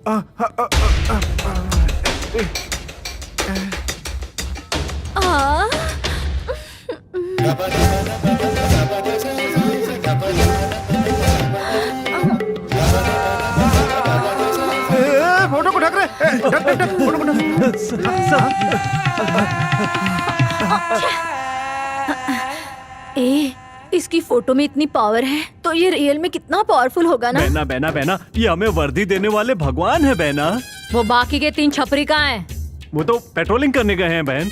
Photo को ढक रहे, ढक ढक ढक, फोटो को ढक। इसकी फोटो में इतनी पावर है तो ये रियल में कितना पावरफुल होगा ना। बहना बहना बहना, ये हमें वर्दी देने वाले भगवान है बहना। वो बाकी के 3 छपरी कहाँ हैं? वो तो पेट्रोलिंग करने गए हैं बहन।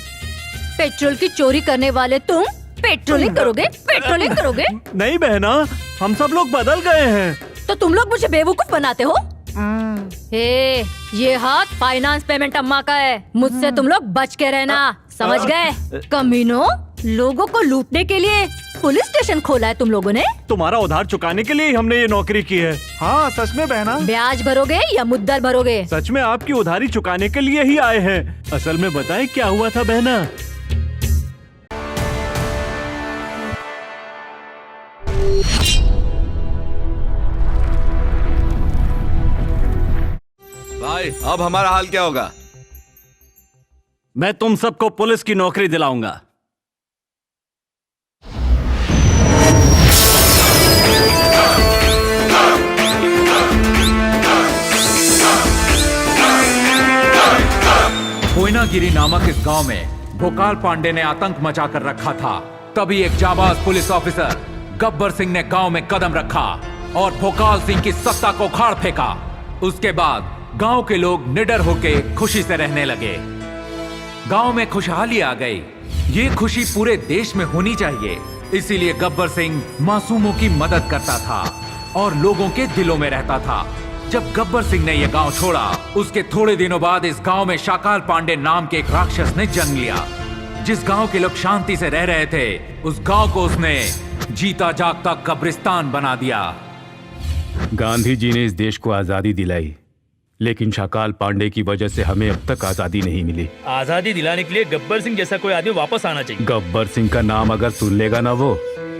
पेट्रोल की चोरी करने वाले तुम पेट्रोलिंग करोगे? पेट्रोलिंग करोगे? नहीं बहना, हम सब लोग बदल गए हैं। तो तुम लोग मुझे बेवकूफ बनाते हो? ये हाथ फाइनेंस पेमेंट अम्मा का है, मुझसे तुम लोग बच के रहना, समझ गए? कमीनों, लोगों को लूटने के लिए पुलिस स्टेशन खोला है तुम लोगों ने? तुम्हारा उधार चुकाने के लिए ही हमने ये नौकरी की है। हाँ सच में बहना। ब्याज भरोगे या मुद्दल भरोगे? सच में आपकी उधारी चुकाने के लिए ही आए हैं। असल में बताएं क्या हुआ था बहना? भाई अब हमारा हाल क्या होगा? मैं तुम सबको पुलिस की नौकरी दिलाऊंगा। कोयनागिरी नामक इस गांव में भोकाल पांडे ने आतंक मचा कर रखा था। तभी एक जाबाज पुलिस ऑफिसर गब्बर सिंह ने गांव में कदम रखा और भोकाल सिंह की सत्ता को उखाड़ फेंका। उसके बाद गांव के लोग निडर होके खुशी से रहने लगे। गांव में खुशहाली आ गई। ये खुशी पूरे देश में होनी चाहिए, इसीलिए गब्बर सिंह मासूमों की मदद करता था और लोगों के दिलों में रहता था। जब गब्बर सिंह ने यह गांव छोड़ा, उसके थोड़े दिनों बाद इस गांव में शाकाल पांडे नाम के एक राक्षस ने जन्म लिया। जिस गांव के लोग शांति से रह रहे थे, उस गांव को उसने जीता जागता कब्रिस्तान बना दिया। गांधी जी ने इस देश को आजादी दिलाई, लेकिन शाकाल पांडे की वजह से हमें अब तक आजादी नहीं मिली। आजादी दिलाने के लिए गब्बर सिंह जैसा कोई आदमी वापस आना चाहिए। गब्बर सिंह का नाम अगर सुन लेगा ना वो,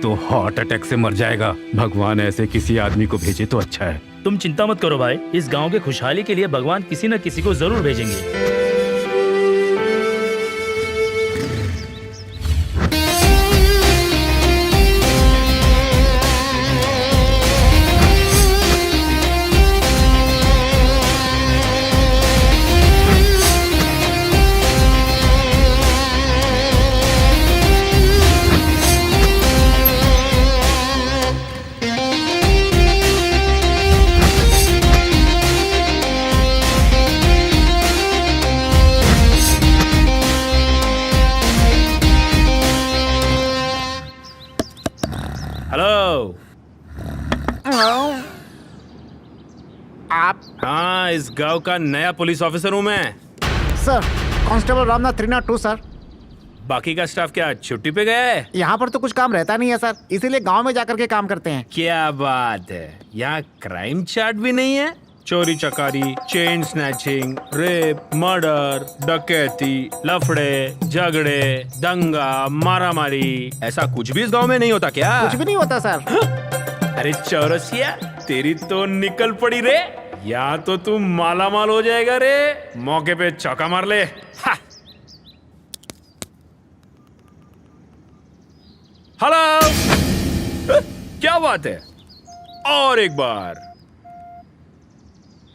तो हार्ट अटैक से मर जाएगा। भगवान ऐसे किसी आदमी को भेजे तो अच्छा है। तुम चिंता मत करो भाई, इस गांव के खुशहाली के लिए भगवान किसी न किसी को जरूर भेजेंगे। आप? हाँ, इस गांव का नया पुलिस ऑफिसर हूँ मैं। Sir, constable Ramnath 302 sir. बाकी का स्टाफ क्या छुट्टी पे गया है? यहाँ पर तो कुछ काम रहता नहीं है सर, इसीलिए गांव में जाकर के काम करते हैं। क्या बात है, यहाँ क्राइम चार्ट भी नहीं है? चोरी चकारी, चेन स्नैचिंग, रेप, मर्डर, डकैती, लफड़े, झगड़े, दंगा, मारामारी, ऐसा कुछ भी इस गांव में नहीं होता क्या? कुछ भी नहीं होता सर। अरे चौरसिया, तेरी तो निकल पड़ी रे। या तो तू माला माल हो जाएगा रे, मौके पे चौका मार ले। हेलो, क्या बात है? और एक बार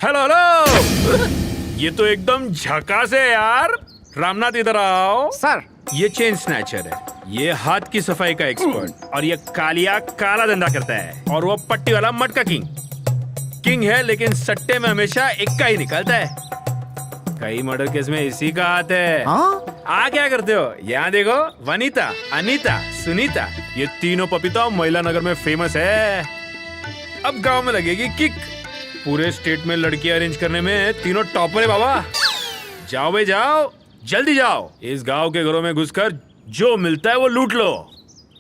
हेलो हेलो। ये तो एकदम झकास है यार। रामनाथ इधर आओ। सर, ये चेन स्नैचर है, ये हाथ की सफाई का एक्सपर्ट, और ये कालिया काला धंधा करता है, और वो पट्टी वाला मटका किंग है, लेकिन सट्टे में हमेशा इक्का ही निकलता है। कई मर्डर केस में इसी का हाथ है। आ क्या करते हो? यहाँ देखो, वनीता, अनीता, सुनीता, ये तीनों पपीता महिला नगर में फेमस है। अब गांव में लगेगी किक। पूरे स्टेट में लड़की अरेंज करने में तीनों टॉपर है बाबा। जाओ भाई जाओ, जल्दी जाओ। इस गांव के घरों में घुसकर जो मिलता है वो लूट लो।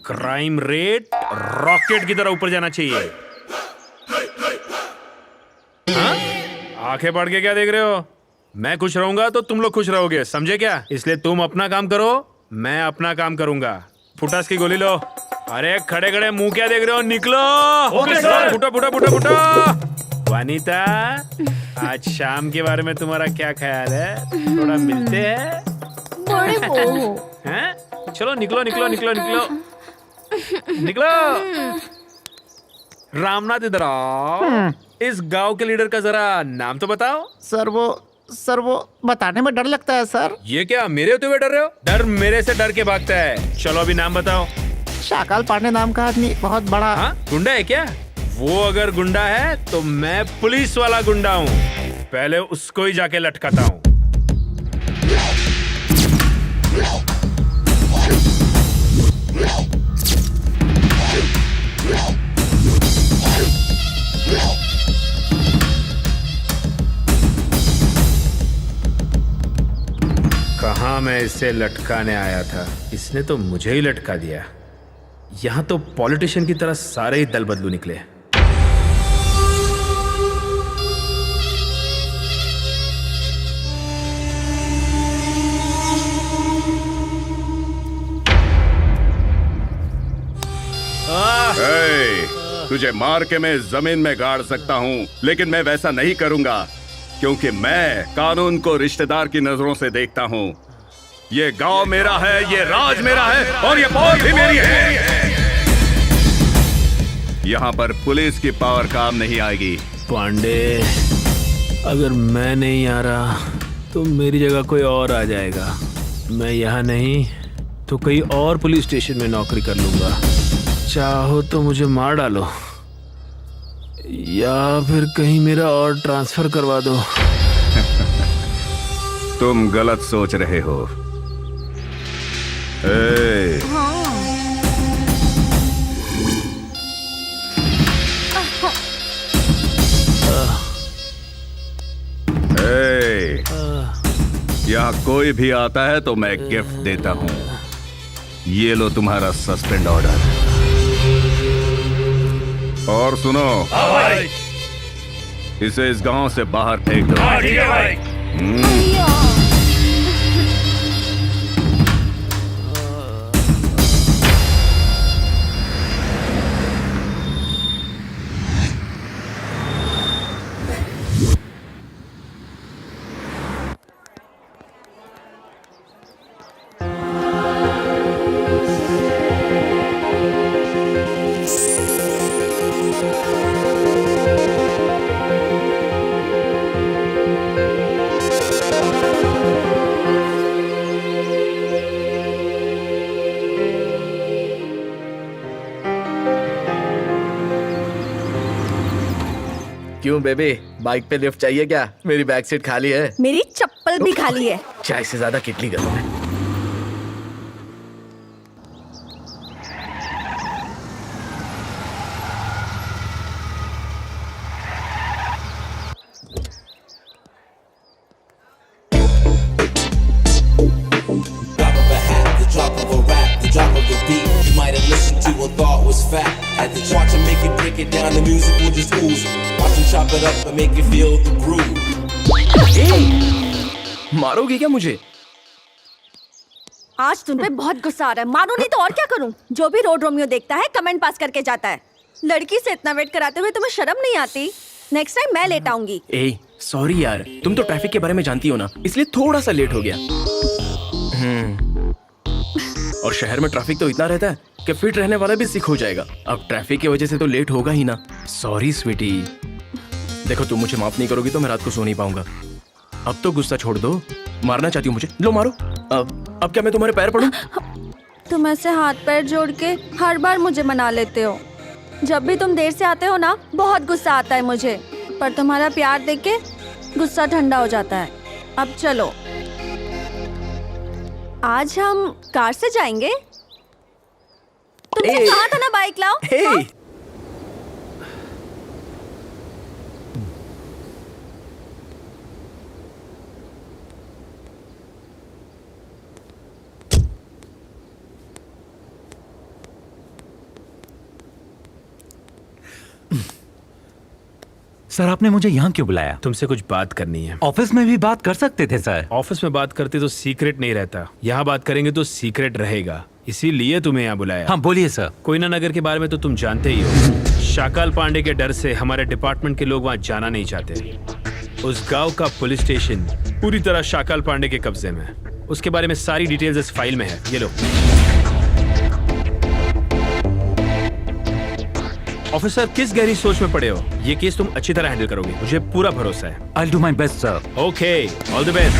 क्राइम रेट रॉकेट की तरह ऊपर जाना चाहिए। हाँ? आंखें फाड़ के क्या देख रहे हो? मैं खुश रहूंगा तो तुम लोग खुश रहोगे, समझे क्या? इसलिए तुम अपना काम करो, मैं अपना काम करूंगा। फुटास की गोली लो। अरे खड़े खड़े मुंह क्या देख रहे हो? निकलो। Okay sir. फुटा फुटा फुटा फुटा। वनीता, आज शाम के बारे में तुम्हारा क्या ख्याल है? थोड़ा मिलते हैं? बड़े वो हो। हैं? चलो निकलो निकलो निकलो निकलो निकलो। रामनाथ, इधर आओ। इस गांव के लीडर का जरा नाम तो बताओ। सर वो बताने में डर लगता है सर। ये क्या मेरे होते हुए डर रहे हो? डर मेरे से डर के भागता है। चलो अभी नाम बताओ। शाकाल पांडे नाम का आदमी बहुत बड़ा। हाँ, गुंडा है क्या? वो अगर गुंडा है तो मैं पुलिस वाला गुंडा हूँ। पहले उसको ही जाके लटकाता हूँ। कहाँ मैं इसे लटकाने आया था, इसने तो मुझे ही लटका दिया। यहाँ तो पॉलिटिशियन की तरह सारे ही दल बदलू निकले। तुझे मार के मैं जमीन में गाड़ सकता हूँ, लेकिन मैं वैसा नहीं करूंगा, क्योंकि मैं कानून को रिश्तेदार की नजरों से देखता हूँ। ये गांव मेरा है, ये राज मेरा है, और ये पहुंच भी मेरी है। यहाँ पर पुलिस की पावर काम नहीं आएगी। पांडे, अगर मैं नहीं आ रहा तो मेरी जगह कोई और आ जाएगा। मैं यहाँ नहीं तो कहीं और पुलिस स्टेशन में नौकरी कर लूंगा। चाहो तो मुझे मार डालो या फिर कहीं मेरा और ट्रांसफर करवा दो। तुम गलत सोच रहे हो। ए, यहाँ कोई भी आता है तो मैं गिफ्ट देता हूँ। ये लो तुम्हारा सस्पेंड ऑर्डर। और सुनो, इसे इस गांव से बाहर फेंक दो। क्यों बेबी, बाइक पे लिफ्ट चाहिए क्या? मेरी बैक सीट खाली है। मेरी चप्पल भी खाली है। चाय से ज्यादा किटली गर्म है। मारोगी क्या मुझे? आज तुम पे बहुत गुस्सा आ रहा है। मारो नहीं तो और क्या करूं? जो भी रोड रोमियो देखता है कमेंट पास करके जाता है। लड़की से इतना वेट कराते हुए तुम्हें शर्म नहीं आती? नेक्स्ट टाइम मैं लेट आऊंगी। ए, सॉरी यार, तुम तो ट्रैफिक के बारे में जानती हो ना, इसलिए थोड़ा सा लेट हो गया। और शहर में ट्रैफिक तो इतना रहता है कि फिट रहने वाला भी सिक हो जाएगा। अब ट्रैफिक की वजह से तो लेट होगा ही ना। सॉरी स्वीटी। देखो, तुम मुझे माफ नहीं करोगी तो मैं रात को सो नहीं पाऊंगा। अब तो गुस्सा छोड़ दो। मारना चाहती हूँ मुझे? लो मारो। अब क्या मैं तुम्हारे पैर पड़ूं? तुम ऐसे हाथ पैर जोड़ के हर बार मुझे मना लेते हो। जब भी तुम देर से आते हो ना, बहुत गुस्सा आता है मुझे, पर तुम्हारा प्यार देख के गुस्सा ठंडा हो जाता है। अब चलो, आज हम कार से जाएंगे। तुमने कहा था ना बाइक लाओ। हाँ? सर, आपने मुझे यहाँ क्यों बुलाया? तुमसे कुछ बात करनी है। ऑफिस में भी बात कर सकते थे सर। ऑफिस में बात करते तो सीक्रेट नहीं रहता, यहाँ बात करेंगे तो सीक्रेट रहेगा, इसीलिए तुम्हें यहाँ बुलाया। हाँ बोलिए सर। कोयना नगर के बारे में तो तुम जानते ही हो। शाकाल पांडे के डर से हमारे डिपार्टमेंट के लोग वहां जाना नहीं चाहते। उस गांव का पुलिस स्टेशन पूरी तरह शाकाल पांडे के कब्जे में है। उसके बारे में सारी डिटेल्स इस फाइल में है, ये लो। ऑफिसर, किस गहरी सोच में पड़े हो? ये केस तुम अच्छी तरह हैंडल करोगे, मुझे पूरा भरोसा है। I'll do my best, sir. Okay, all the best.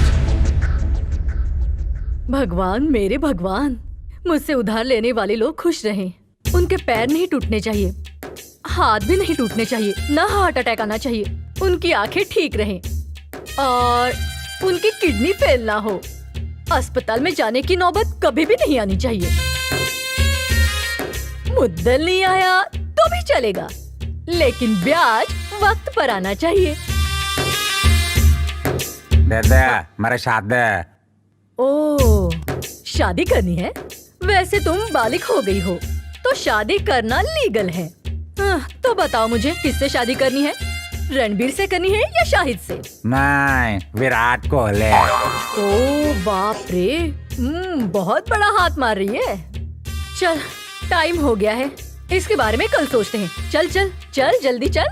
भगवान, मेरे भगवान, मुझसे उधार लेने वाले लोग खुश रहें। उनके पैर नहीं टूटने चाहिए, हाथ भी नहीं टूटने चाहिए, ना हार्ट अटैक आना चाहिए। उनकी आंखें ठीक रहें और उनकी किडनी फेल ना हो। अस्पताल में जाने की नौबत कभी भी नहीं आनी चाहिए। मुद्दल नहीं आया तो भी चलेगा, लेकिन ब्याज वक्त पर आना चाहिए। मेरा शादी। ओह, शादी करनी है? वैसे तुम बालिग हो गई हो, तो शादी करना लीगल है। तो बताओ मुझे, किससे शादी करनी है? रणबीर से करनी है या शाहिद से? नहीं, विराट कोहली। ओह बाप रे, बहुत बड़ा हाथ मार रही है। चल, टाइम हो गया है, इसके बारे में कल सोचते हैं। चल चल चल, जल्दी चल।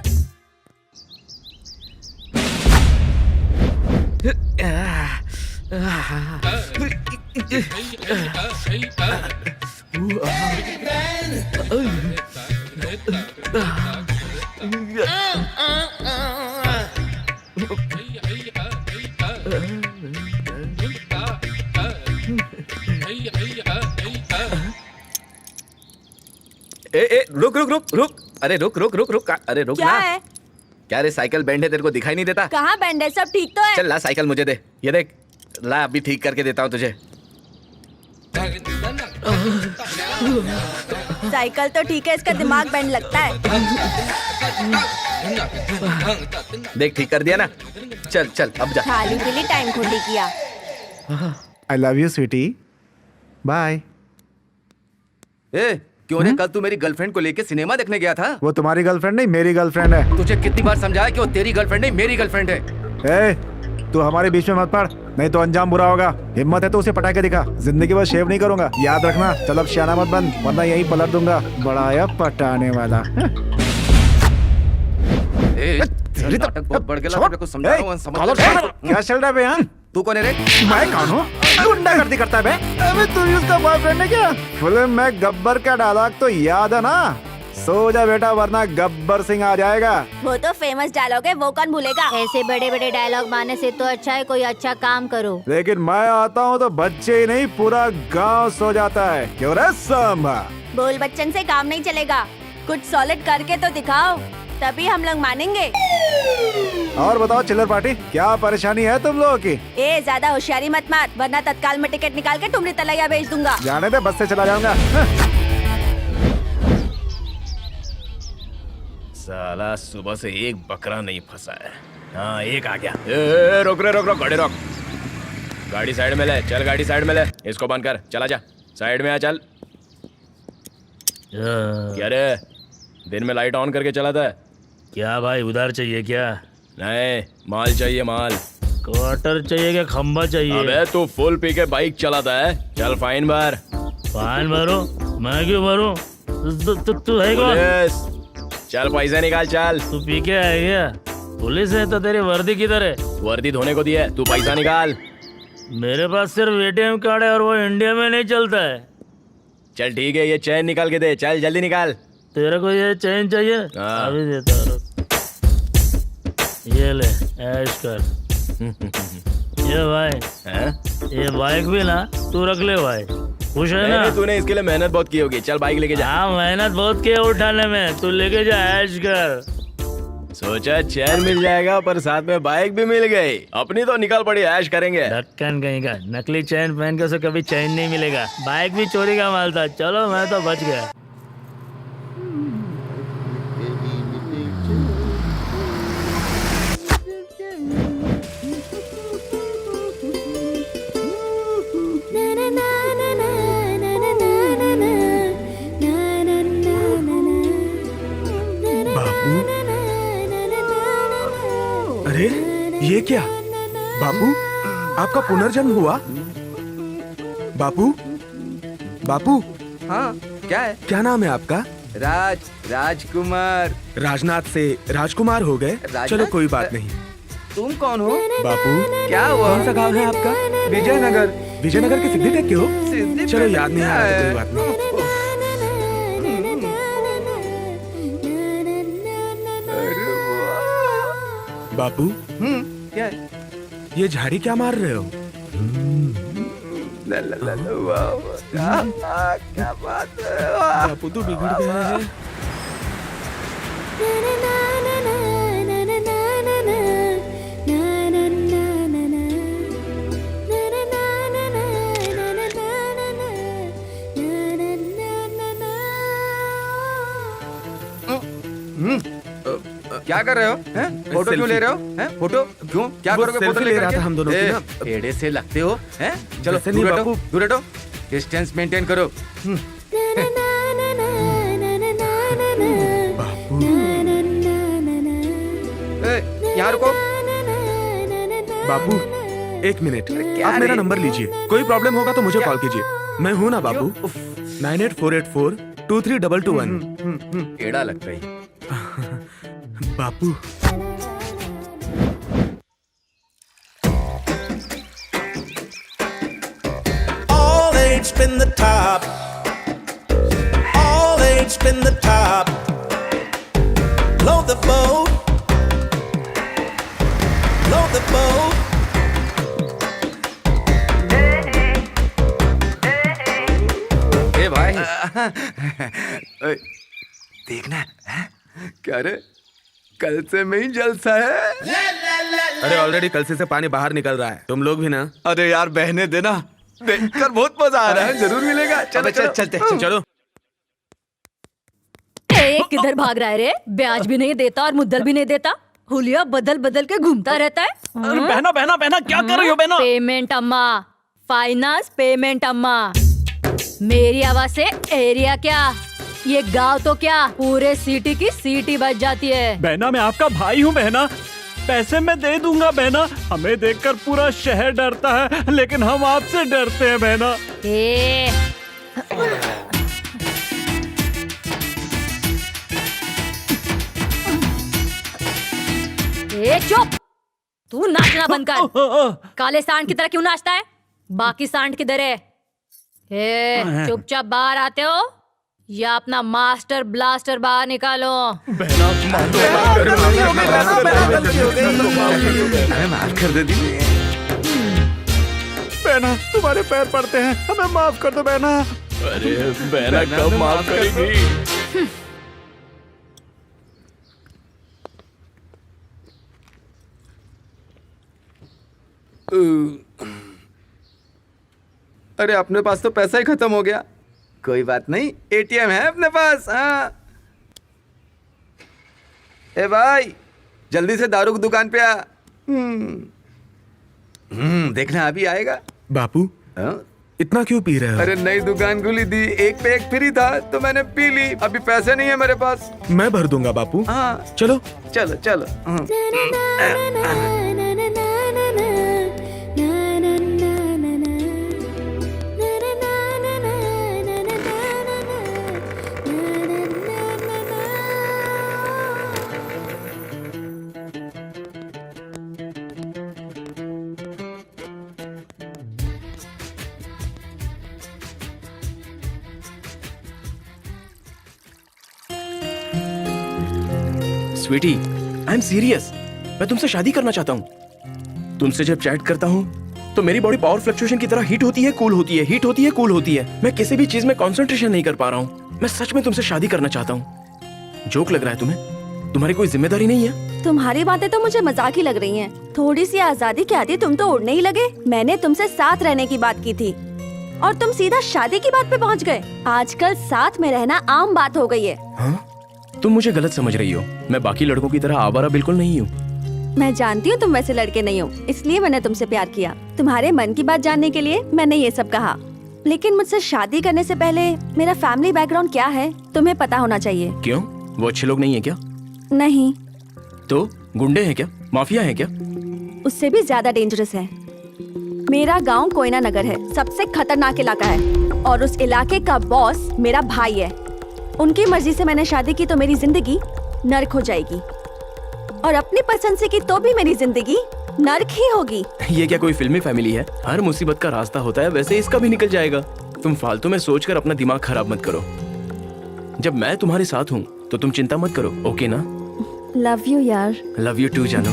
रुक रुक रुक रुक, अरे रुक रुक रुक रुक, अरे रुक क्या ना। है? क्या रे, साइकिल बैंड है, तेरे को दिखाई नहीं देता? कहाँ बैंड है? सब ठीक तो है? चल ला, साइकिल मुझे दे। ये देख, ला अभी ठीक करके देता हूँ तुझे। साइकिल तो ठीक है, इसका दिमाग बैंड लगता है। देख, ठीक कर दिया ना। चल चल अब जा। खाली पीली टाइम खोटी किया। I love you sweetie, bye. ए, क्यों रे, कल तू मेरी गर्लफ्रेंड को लेके सिनेमा देखने गया था? वो तुम्हारी गर्लफ्रेंड नहीं, मेरी गर्लफ्रेंड है। तुझे कितनी बार समझाया कि वो तेरी गर्लफ्रेंड नहीं, मेरी गर्लफ्रेंड है। ए, तू हमारे बीच में मत पड़, नहीं तो अंजाम बुरा होगा। हिम्मत है तो उसे पटा के दिखा, जिंदगी भर शेव नहीं करूंगा, याद रखना। चल अब शाना मत बन, वरना यही पलट दूंगा। बड़ा या पटाने वाला। नाटक बहुत बढ़ गया, तेरे को समझा रहा हूं, समझ। क्या चल रहा है बे? तू कौन है रे? मैं कौन हूँ? गुंडागर्दी करता है बे? अबे तू ही उसका बॉयफ्रेंड है क्या? फिल्म में गब्बर का डायलॉग तो याद है ना? सो जा बेटा, वरना गब्बर सिंह आ जाएगा। वो तो फेमस डायलॉग है, वो कौन भूलेगा? ऐसे बड़े बड़े डायलॉग मारने से तो अच्छा है कोई अच्छा काम करो। लेकिन मैं आता हूँ तो बच्चे ही नहीं, पूरा गांव सो जाता है। क्यों रे सांबा? बोल बच्चन से काम नहीं चलेगा, कुछ सॉलिड करके तो दिखाओ, तभी हम लोग मानेंगे। और बताओ चिल्लर पार्टी, क्या परेशानी है तुम लोगों की? ए, ज्यादा होशियारी मत मार, वरना तत्काल में टिकट निकाल के तुम्हारी तलैया भेज दूंगा। जाने दे, बस से चला जाऊंगा। साला सुबह से एक बकरा नहीं फंसा है। हाँ, एक आ गया। ए, रोक रे, रोक रोक, गाड़ी रोक। गाड़ी साइड में ले, चल गाड़ी साइड में ले। इसको बंद कर, चला जा, साइड में आ, चल। क्या रे, दिन में लाइट ऑन करके चलाता है? क्या भाई, उधार चाहिए क्या? नहीं, माल चाहिए, माल। क्वार्टर चाहिए क्या खंबा चाहिए? अबे तू फुल पी के बाइक चलाता है, चल फाइन भर। फाइन भरो? मैं क्यों भरूं? तू है कौन? चल पैसे निकाल, चल। तू पी के आया क्या? पुलिस है तो तेरी वर्दी किधर है? वर्दी धोने को दी है, तू पैसा निकाल। मेरे पास सिर्फ ATM कार्ड है और वो इंडिया में नहीं चलता है। चल ठीक है, ये चैन निकाल के दे, चल जल्दी निकाल। तेरे को ये चैन चाहिए? हाँ। अभी देता हूँ, ये ले, ऐश कर। ये भाई है? ये बाइक भी ना तू रख ले भाई, खुश है ना? तूने इसके लिए मेहनत बहुत की होगी, चल बाइक लेके जा। हाँ, मेहनत बहुत की है उठाने में, तू लेके जा, ऐश कर। सोचा चैन मिल जाएगा, पर साथ में बाइक भी मिल गई। अपनी तो निकल पड़ी, ऐश करेंगे। ढक्कन कहीं का, नकली चैन पहन के उसे कभी चैन नहीं मिलेगा। बाइक भी चोरी का माल था। चलो, मैं तो बच गया। अरे ये क्या बापू, आपका पुनर्जन्म हुआ? बापू, बापू। हाँ, क्या है? क्या नाम है आपका? राजकुमार। राजनाथ से राजकुमार हो गए। चलो कोई बात नहीं। तुम कौन हो बापू? क्या हुआ? कौन सा गाँव है आपका? विजयनगर। विजयनगर के सिद्धि टेक के हो? चलो याद नहीं आ रहा, कोई बात नहीं। बापू क्या ये झाड़ी क्या मार रहे हो? क्या बात है? बापू तो बिगड़ गए हैं। क्या कर रहे हो? हैं? फोटो क्यों ले रहे हो? हैं? फोटो क्यों? क्या करोगे? फोटो ले रहा था हम दोनों की ना। पेड़े से लगते हो? हैं? चलो वैसे नहीं दूर हटो, बापू। दूर हटो। डिस्टेंस मेंटेन करो। यहाँ रुको। बापू एक मिनट, आप मेरा नंबर लीजिए। कोई प्रॉब्लम होगा तो मुझे कॉल कीजिए। मैं हूँ ना बापू। 9848423221। टेढ़ा लगता है बापू। All eight spin the top. All eight spin the top. Load the boat. Load the boat. ए भाई देखना है? क्या रे, कल से में ही जलसा है। अरे ऑलरेडी कल से पानी बाहर निकल रहा है। तुम लोग भी ना। अरे यार बहने देना, देखकर बहुत मजा आ रहा है। जरूर मिलेगा। चलो चलो चलते चलो। किधर भाग रहा है रे? ब्याज भी नहीं देता और मुद्दल भी नहीं देता। हुलिया बदल बदल के घूमता रहता है। बहना बहना बहना क्या कर रही हो बहना? पेमेंट अम्मा, फाइनेंस पेमेंट अम्मा। मेरी आवाज से एरिया क्या, ये गांव तो क्या पूरे सिटी की सीटी बज जाती है। बहना मैं आपका भाई हूँ बहना, पैसे मैं दे दूंगा बहना। हमें देखकर पूरा शहर डरता है, लेकिन हम आपसे डरते हैं बहना। चुप, तू नाचना बंद कर। काले सांड की तरह क्यों नाचता है? बाकी सांड किधर है? चुपचाप बाहर आते हो या अपना मास्टर ब्लास्टर बाहर निकालो। माफ कर दे दी। बहना तुम्हारे पैर पड़ते हैं, हमें माफ कर दो बहना। अरे बहना कब माफ करेगी? अरे अपने पास तो पैसा ही खत्म हो गया। कोई बात नहीं, एटीएम है अपने पास। हाँ ए भाई, जल्दी से दारू की दुकान पे आ। देखना अभी आएगा। बापू इतना क्यों पी रहे हो? अरे नई दुकान खुली थी, एक पे एक फ्री था तो मैंने पी ली। अभी पैसे नहीं है मेरे पास। मैं भर दूंगा बापू। हाँ चलो चलो चलो। Sweetie, I am serious. मैं तुमसे शादी करना चाहता हूँ। तुमसे जब चैट करता हूँ तो मेरी बॉडी पावर फ्लक्चुएशन की तरह हीट होती है, कूल होती है, हीट होती है, कूल होती है। मैं किसी भी चीज में कंसंट्रेशन नहीं कर पा रहा हूँ। मैं सच में तुमसे शादी करना चाहता हूँ। जोक लग रहा है तुम्हें? तुम्हारी कोई जिम्मेदारी नहीं है? तुम्हारी बातें तो मुझे मजाक ही लग रही हैं। थोड़ी सी आजादी क्या थी, तुम तो उड़ने ही लगे। मैंने तुमसे साथ रहने की बात की थी और तुम सीधा शादी की बात पे पहुँच गए। आजकल साथ में रहना आम बात हो गई है। हाँ? तुम मुझे गलत समझ रही हो। मैं बाकी लड़कों की तरह आवारा बिल्कुल नहीं हूँ। मैं जानती हूँ तुम वैसे लड़के नहीं हो, इसलिए मैंने तुमसे प्यार किया। तुम्हारे मन की बात जानने के लिए मैंने ये सब कहा। लेकिन मुझसे शादी करने से पहले मेरा फैमिली बैकग्राउंड क्या है तुम्हें पता होना चाहिए। क्यों? वो अच्छे लोग नहीं है क्या? नहीं। तो गुंडे हैं क्या? माफिया है क्या? उससे भी ज्यादा डेंजरस है। मेरा गांव कोयना नगर है, सबसे खतरनाक इलाका है और उस इलाके का बॉस मेरा भाई है। उनकी मर्जी से मैंने शादी की तो मेरी जिंदगी नर्क हो जाएगी, और अपनी पसंद से की तो भी मेरी जिंदगी नर्क ही होगी। ये क्या कोई फिल्मी फैमिली है? हर मुसीबत का रास्ता होता है, वैसे इसका भी निकल जाएगा। तुम फालतू में सोचकर अपना दिमाग खराब मत करो। जब मैं तुम्हारे साथ हूँ तो तुम चिंता मत करो, ओके ना? लव यू यार। लव यू टू जानू।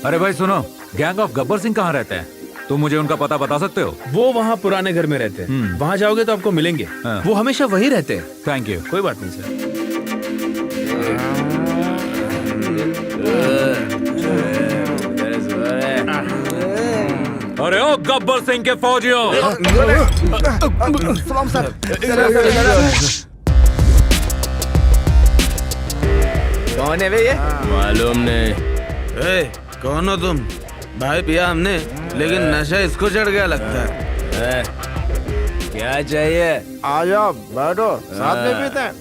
अरे भाई सुनो, गैंग ऑफ गब्बर सिंह कहाँ रहते हैं? तुम मुझे उनका पता बता सकते हो? वो वहाँ पुराने घर में रहते हैं, वहाँ जाओगे तो आपको मिलेंगे। वो हमेशा वहीं रहते हैं। Thank you. कोई बात नहीं सर। अरे ओ गब्बर सिंह के फौजियों, सलाम सर। कौन है वे ये? मालूम नहीं। कौन हो तुम? भाई पिया हमने, लेकिन नशा इसको चढ़ गया लगता है। क्या चाहिए? आ जाओ, बैठो, साथ में पीते हैं।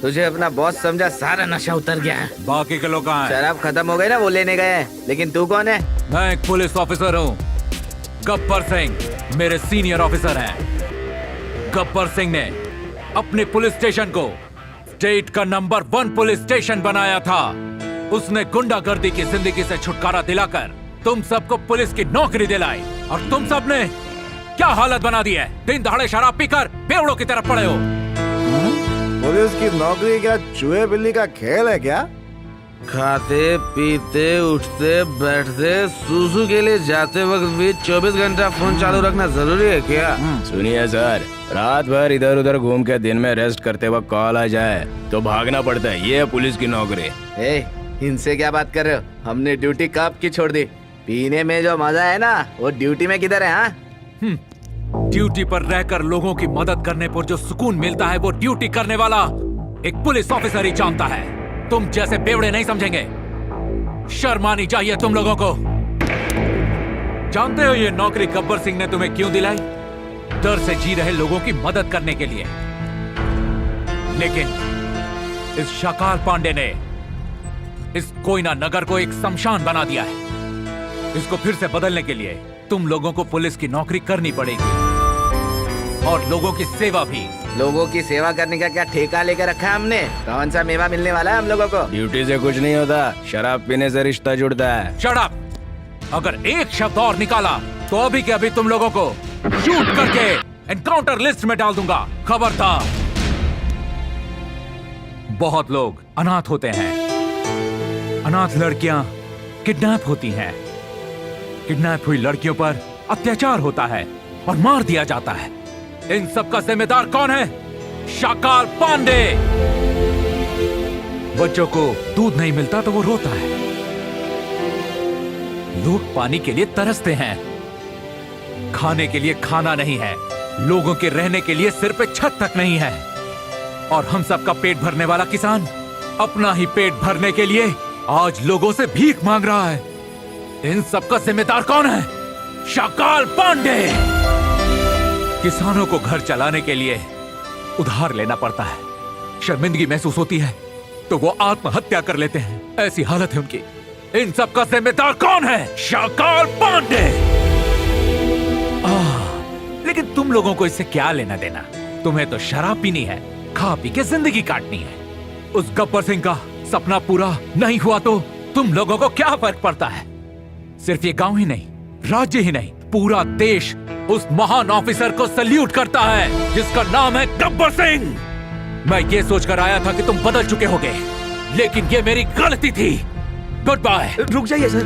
तुझे अपना बॉस समझा, सारा नशा उतर गया है। बाकी के लोग कहाँ हैं? शराब खत्म हो गई ना, वो लेने गए हैं। लेकिन तू कौन है? मैं एक पुलिस ऑफिसर हूँ। गब्बर सिंह मेरे सीनियर ऑफिसर हैं। गब्बर सिंह ने अपने पुलिस स्टेशन को स्टेट का नंबर 1 पुलिस स्टेशन बनाया था। उसने गुंडागर्दी की जिंदगी से छुटकारा दिलाकर तुम सबको पुलिस की नौकरी दिलाई, और तुम सब ने क्या हालत बना दी है? दिन दहाड़े शराब पीकर बेवड़ों की तरफ पड़े हो। पुलिस की नौकरी क्या चूहे बिल्ली का खेल है क्या? खाते पीते उठते बैठते सूसू के लिए जाते वक्त भी 24 घंटा फोन चालू रखना जरूरी है क्या? सुनिए सर, रात भर इधर उधर घूम के दिन में रेस्ट करते वक्त कॉल आ जाए तो भागना पड़ता है। ये है पुलिस की नौकरी। इनसे क्या बात कर रहे हो? हमने ड्यूटी कब की छोड़ दी। पीने में जो मजा है ना, वो ड्यूटी में किधर है? हाँ, ड्यूटी पर रहकर लोगों की मदद करने पर जो सुकून मिलता है वो ड्यूटी करने वाला एक पुलिस ऑफिसर ही जानता है। तुम जैसे बेवड़े नहीं समझेंगे। शर्म आनी चाहिए तुम लोगों को। जानते हो ये नौकरी गब्बर सिंह ने तुम्हें क्यों दिलाई? डर से जी रहे लोगों की मदद करने के लिए। लेकिन इस शाकाल पांडे ने इस कोयना नगर को एक शमशान बना दिया है। इसको फिर से बदलने के लिए तुम लोगों को पुलिस की नौकरी करनी पड़ेगी, और लोगों की सेवा भी। लोगों की सेवा करने का क्या ठेका लेकर रखा है हमने? कौन सा मेवा मिलने वाला है हम लोगों को? ड्यूटी से कुछ नहीं होता, शराब पीने से रिश्ता जुड़ता है। Shut up! अगर एक शब्द और निकाला तो अभी के अभी तुम लोगों को शूट करके एनकाउंटर लिस्ट में डाल दूंगा। खबरदार। बहुत लोग अनाथ होते हैं। अनाथ लड़कियां किडनैप होती हैं। किडनैप हुई लड़कियों पर अत्याचार होता है और मार दिया जाता है। इन सब का जिम्मेदार कौन है? शाकाल पांडे। बच्चों को दूध नहीं मिलता तो वो रोता है। लोग पानी के लिए तरसते हैं, खाने के लिए खाना नहीं है, लोगों के रहने के लिए सिर पे छत तक नहीं है, और हम सबका पेट भरने वाला किसान अपना ही पेट भरने के लिए आज लोगों से भीख मांग रहा है। इन सबका जिम्मेदार कौन है? शाकाल पांडे। किसानों को घर चलाने के लिए उधार लेना पड़ता है। शर्मिंदगी महसूस होती है तो वो आत्महत्या कर लेते हैं। ऐसी हालत है उनकी। इन सब का जिम्मेदार कौन है? शाकाल पांडे। लेकिन तुम लोगों को इससे क्या लेना देना? तुम्हें तो शराब पीनी है, खा पी के जिंदगी काटनी है। उस गब्बर सिंह का सपना पूरा नहीं हुआ तो तुम लोगों को क्या फर्क पड़ता है? सिर्फ ये गांव ही नहीं, राज्य ही नहीं, पूरा देश उस महान ऑफिसर को सल्यूट करता है जिसका नाम है गब्बर सिंह। मैं ये सोचकर आया था कि तुम बदल चुके होगे, लेकिन ये मेरी गलती थी। Good bye. रुक जाइए सर।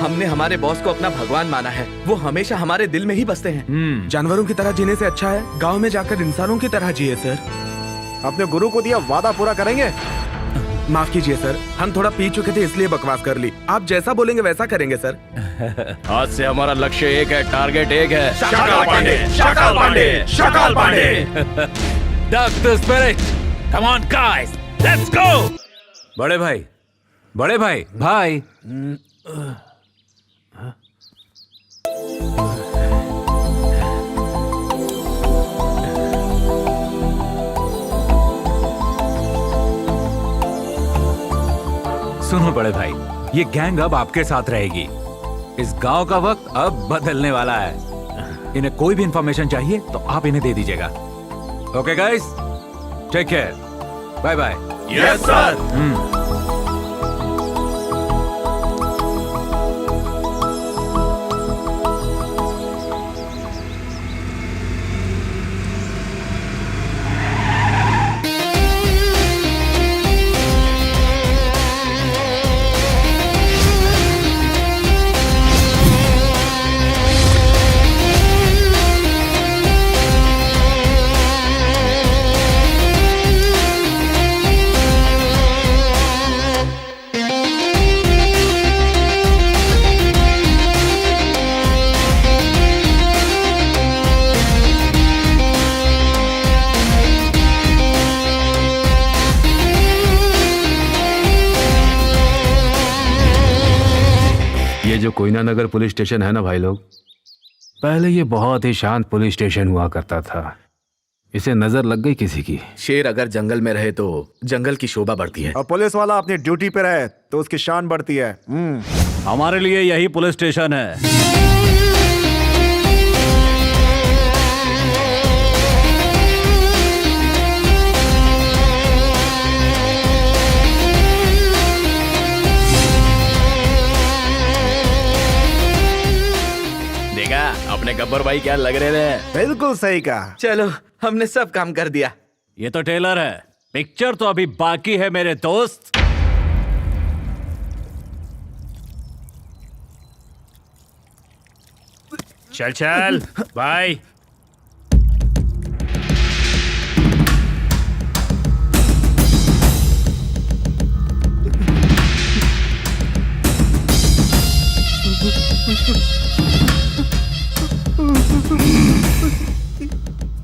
हमने हमारे बॉस को अपना भगवान माना है। वो हमेशा हमारे दिल में ही बसते हैं। जानवरों की तरह जीने से अच्छा है गांव में जाकर इंसानों की तरह जिए सर। अपने गुरु को दिया वादा पूरा करेंगे। माफ कीजिए सर, हम थोड़ा पी चुके थे इसलिए बकवास कर ली। आप जैसा बोलेंगे वैसा करेंगे सर। आज से हमारा लक्ष्य एक है, टारगेट एक है। Shakaal Pandey, Shakaal Pandey, Shakaal Pandey. That's the spirit. Come on guys, let's go. बड़े भाई, बड़े भाई, भाई। सुनो बड़े भाई, ये गैंग अब आपके साथ रहेगी। इस गांव का वक्त अब बदलने वाला है। इन्हें कोई भी इंफॉर्मेशन चाहिए तो आप इन्हें दे दीजिएगा। Okay guys, take care, bye bye. Yes sir. ये जो कोयना नगर पुलिस स्टेशन है ना भाई लोग, पहले ये बहुत ही शांत पुलिस स्टेशन हुआ करता था। इसे नजर लग गई किसी की। शेर अगर जंगल में रहे तो जंगल की शोभा बढ़ती है, और पुलिस वाला अपनी ड्यूटी पे रहे तो उसकी शान बढ़ती है। हमारे लिए यही पुलिस स्टेशन है। देखा अपने गब्बर भाई क्या लग रहे थे? बिल्कुल सही कहा। चलो हमने सब काम कर दिया। ये तो टेलर है, पिक्चर तो अभी बाकी है मेरे दोस्त। चल चल भाई।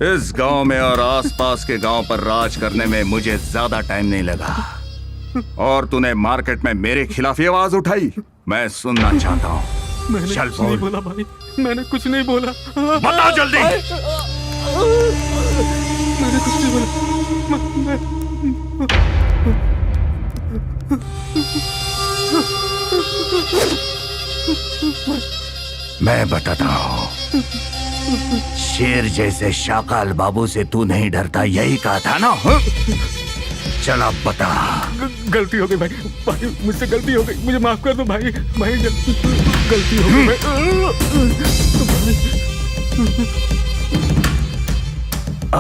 इस गांव में और आसपास के गांव पर राज करने में मुझे ज्यादा टाइम नहीं लगा, और तूने मार्केट में मेरे खिलाफ ये आवाज उठाई। मैं सुनना चाहता हूँ। मैंने चल कुछ नहीं बोला भाई, मैंने कुछ नहीं बोला। बता जल्दी। मैंने कुछ नहीं बोला। मैं बताता हूँ। शेर जैसे शाकाल बाबू से तू नहीं डरता, यही कहा था ना? चल अब बता। गलती हो गई भाई, भाई मुझसे गलती हो गई, मुझे माफ कर दो भाई। भाई गलती हो गई भाई।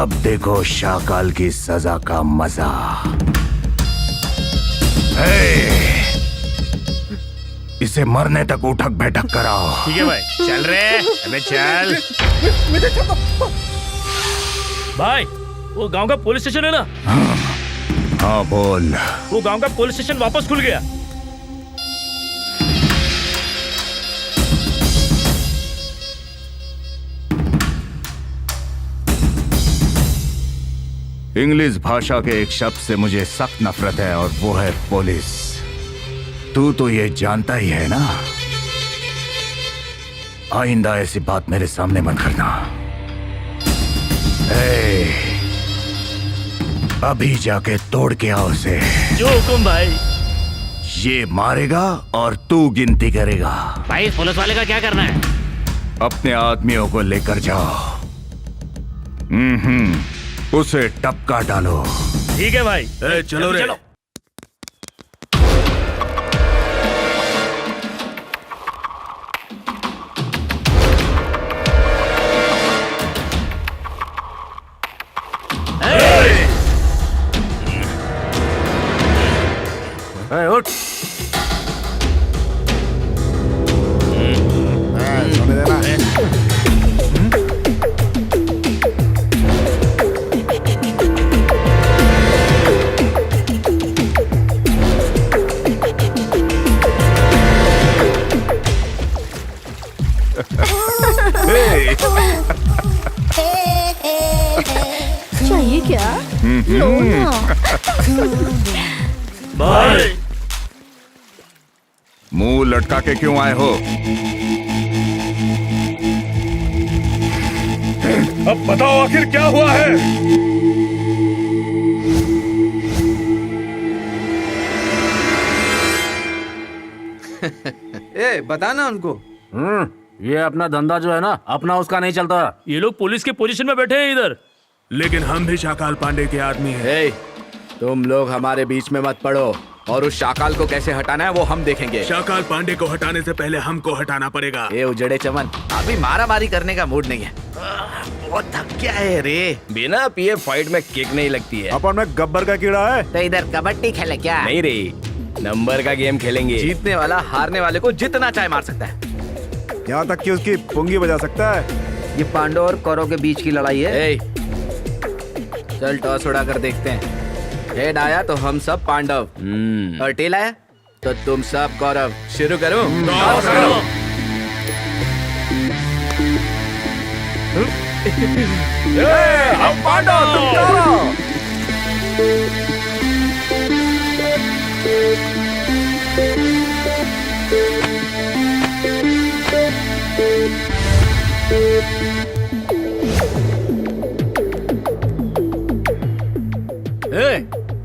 अब देखो शाकाल की सजा का मजा। इसे मरने तक उठक बैठक कराओ। ठीक है भाई, चल रहे। अबे चल भाई, वो गांव का पुलिस स्टेशन है ना? हाँ बोल। वो गांव का पुलिस स्टेशन वापस खुल गया। इंग्लिश भाषा के एक शब्द से मुझे सख्त नफरत है, और वो है पुलिस। तू तो ये जानता ही है ना। आइंदा ऐसी बात मेरे सामने मत करना। अभी जाके तोड़ के आओ उसे। जो हुकुम भाई। ये मारेगा और तू गिनती करेगा। भाई इस पुलिस वाले का क्या करना है? अपने आदमियों को लेकर जाओ। उसे टपका डालो। ठीक है भाई। चलो रे। उठ। सोने देना। चाहिए क्या? लो ना। भाई मुंह लटका के क्यों आए हो? अब बताओ आखिर क्या हुआ है? बता ना उनको। ये अपना धंधा जो है ना, अपना उसका नहीं चलता। ये लोग पुलिस के पोजीशन में बैठे हैं इधर। लेकिन हम भी शाकाल पांडे के आदमी हैं। तुम लोग हमारे बीच में मत पड़ो, और उस शाकाल को कैसे हटाना है वो हम देखेंगे। शाकाल पांडे को हटाने से पहले हमको हटाना पड़ेगा। ये उजड़े चमन, अभी मारामारी करने का मूड नहीं है। बहुत थक गया है रे। बिना पिए फाइट में किक नहीं लगती है। अपन में गब्बर का कीड़ा है। तो इधर कबड्डी खेले क्या? नहीं रे, नंबर का गेम खेलेंगे। जीतने वाला हारने वाले को जितना चाहे मार सकता है, यहाँ तक कि उसकी पुंगी बजा सकता है। ये पांडव और कौरव के बीच की लड़ाई है। चल टॉस उड़ा कर देखते हैं। हेड आया तो हम सब पांडव, और टेल आया तो तुम सब कौरव। शुरू करो। हम पांडव, तुम कौरव।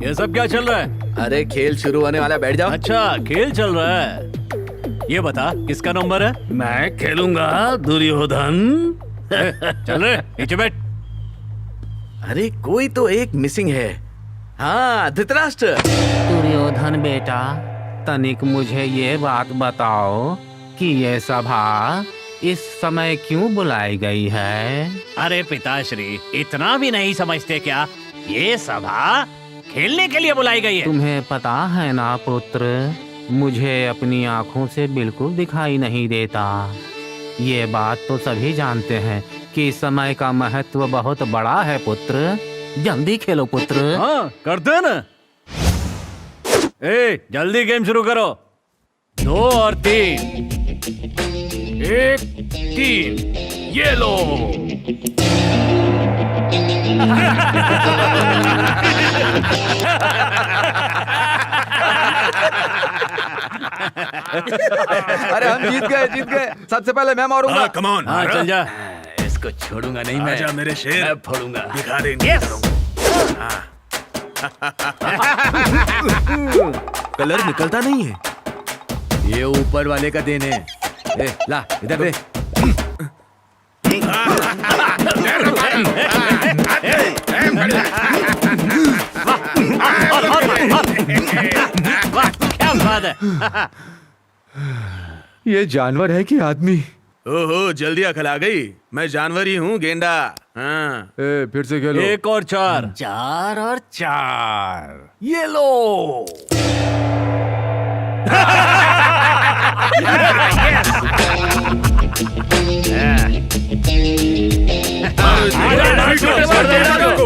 ये सब क्या चल रहा है? अरे खेल शुरू होने वाला, बैठ जाओ। अच्छा, खेल चल रहा है। ये बता किसका नंबर है? मैं खेलूंगा दुर्योधन। चल रे, नीचे बैठ। अरे कोई तो एक मिसिंग है। हाँ, धृतराष्ट्र। दुर्योधन बेटा, तनिक मुझे ये बात बताओ कि ये सभा इस समय क्यों बुलाई गई है? अरे पिताश्री, इतना भी नहीं समझते क्या? ये सभा खेलने के लिए बुलाई गई है। तुम्हें पता है ना पुत्र, मुझे अपनी आँखों से बिल्कुल दिखाई नहीं देता। ये बात तो सभी जानते हैं कि समय का महत्व बहुत बड़ा है पुत्र। जल्दी खेलो पुत्र। हाँ, करते ना। जल्दी गेम शुरू करो। 2 और 3। 1, 3, ये लो। अरे हम जीत गए। सबसे पहले मैं मारूंगा। Come on. हाँ, चल जा। इसको छोड़ूंगा नहीं मैं। आजा मेरे शेर, मैं फोड़ूंगा। दिखा दे इनको। कलर निकलता नहीं है। ये ऊपर वाले का देन है। ला इधर दे। क्या बात है? ये जानवर है कि आदमी? ओहो, जल्दी अकल आ गई। मैं जानवर ही हूँ, गेंडा। हाँ। फिर से खेलो। 1 और 4। 4 और 4, ये लो।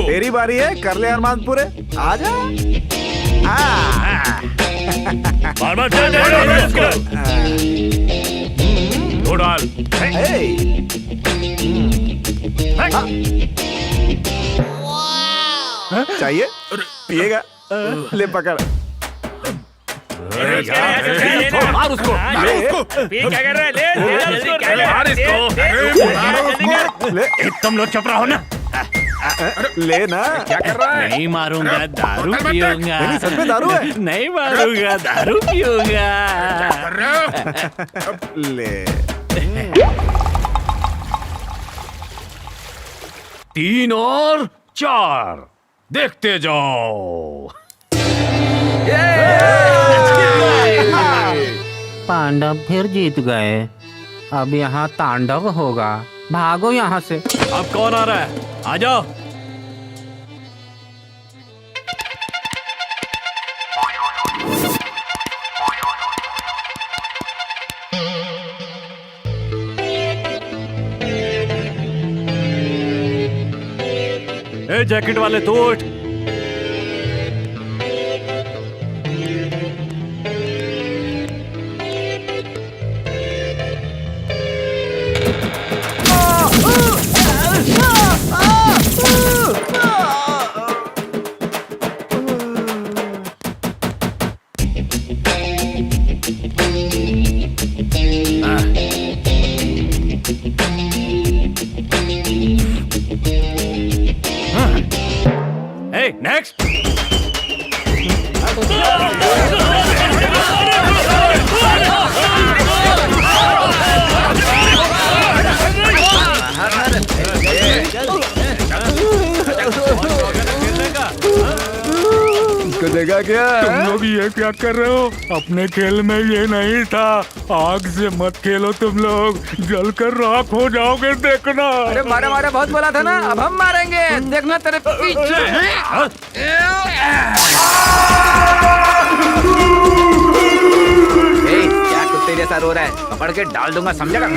तेरी बारी है, कर ले अरमान पूरे। आजा। डाल। चाहिए? पिएगा? ले पकड़। मार उसको। क्या कर रहा है? तुम लोग चुप रहो ना। ले ना। क्या कर रहा है? नहीं मारूंगा, दारू पीऊंगा। नहीं, सच में दारू है? नहीं मारूंगा, दारू पीऊंगा। ले। 3 और 4, देखते जाओ। पांडव फिर जीत गए। अब यहाँ तांडव होगा। भागो यहाँ से। अब कौन आ रहा है? आ जाओ। ए जैकेट वाले, तू उठ। चलेगा क्या? तुम लोग ये क्या कर रहे हो? अपने खेल में ये नहीं था। आग से मत खेलो तुम लोग, जलकर राख हो जाओगे देखना। अरे मारे मारे बहुत बोला था ना, अब हम मारेंगे, देखना तेरे पीछे। क्या कुत्ते जैसा रो रहा है? पकड़ के डाल दूंगा, समझेगा?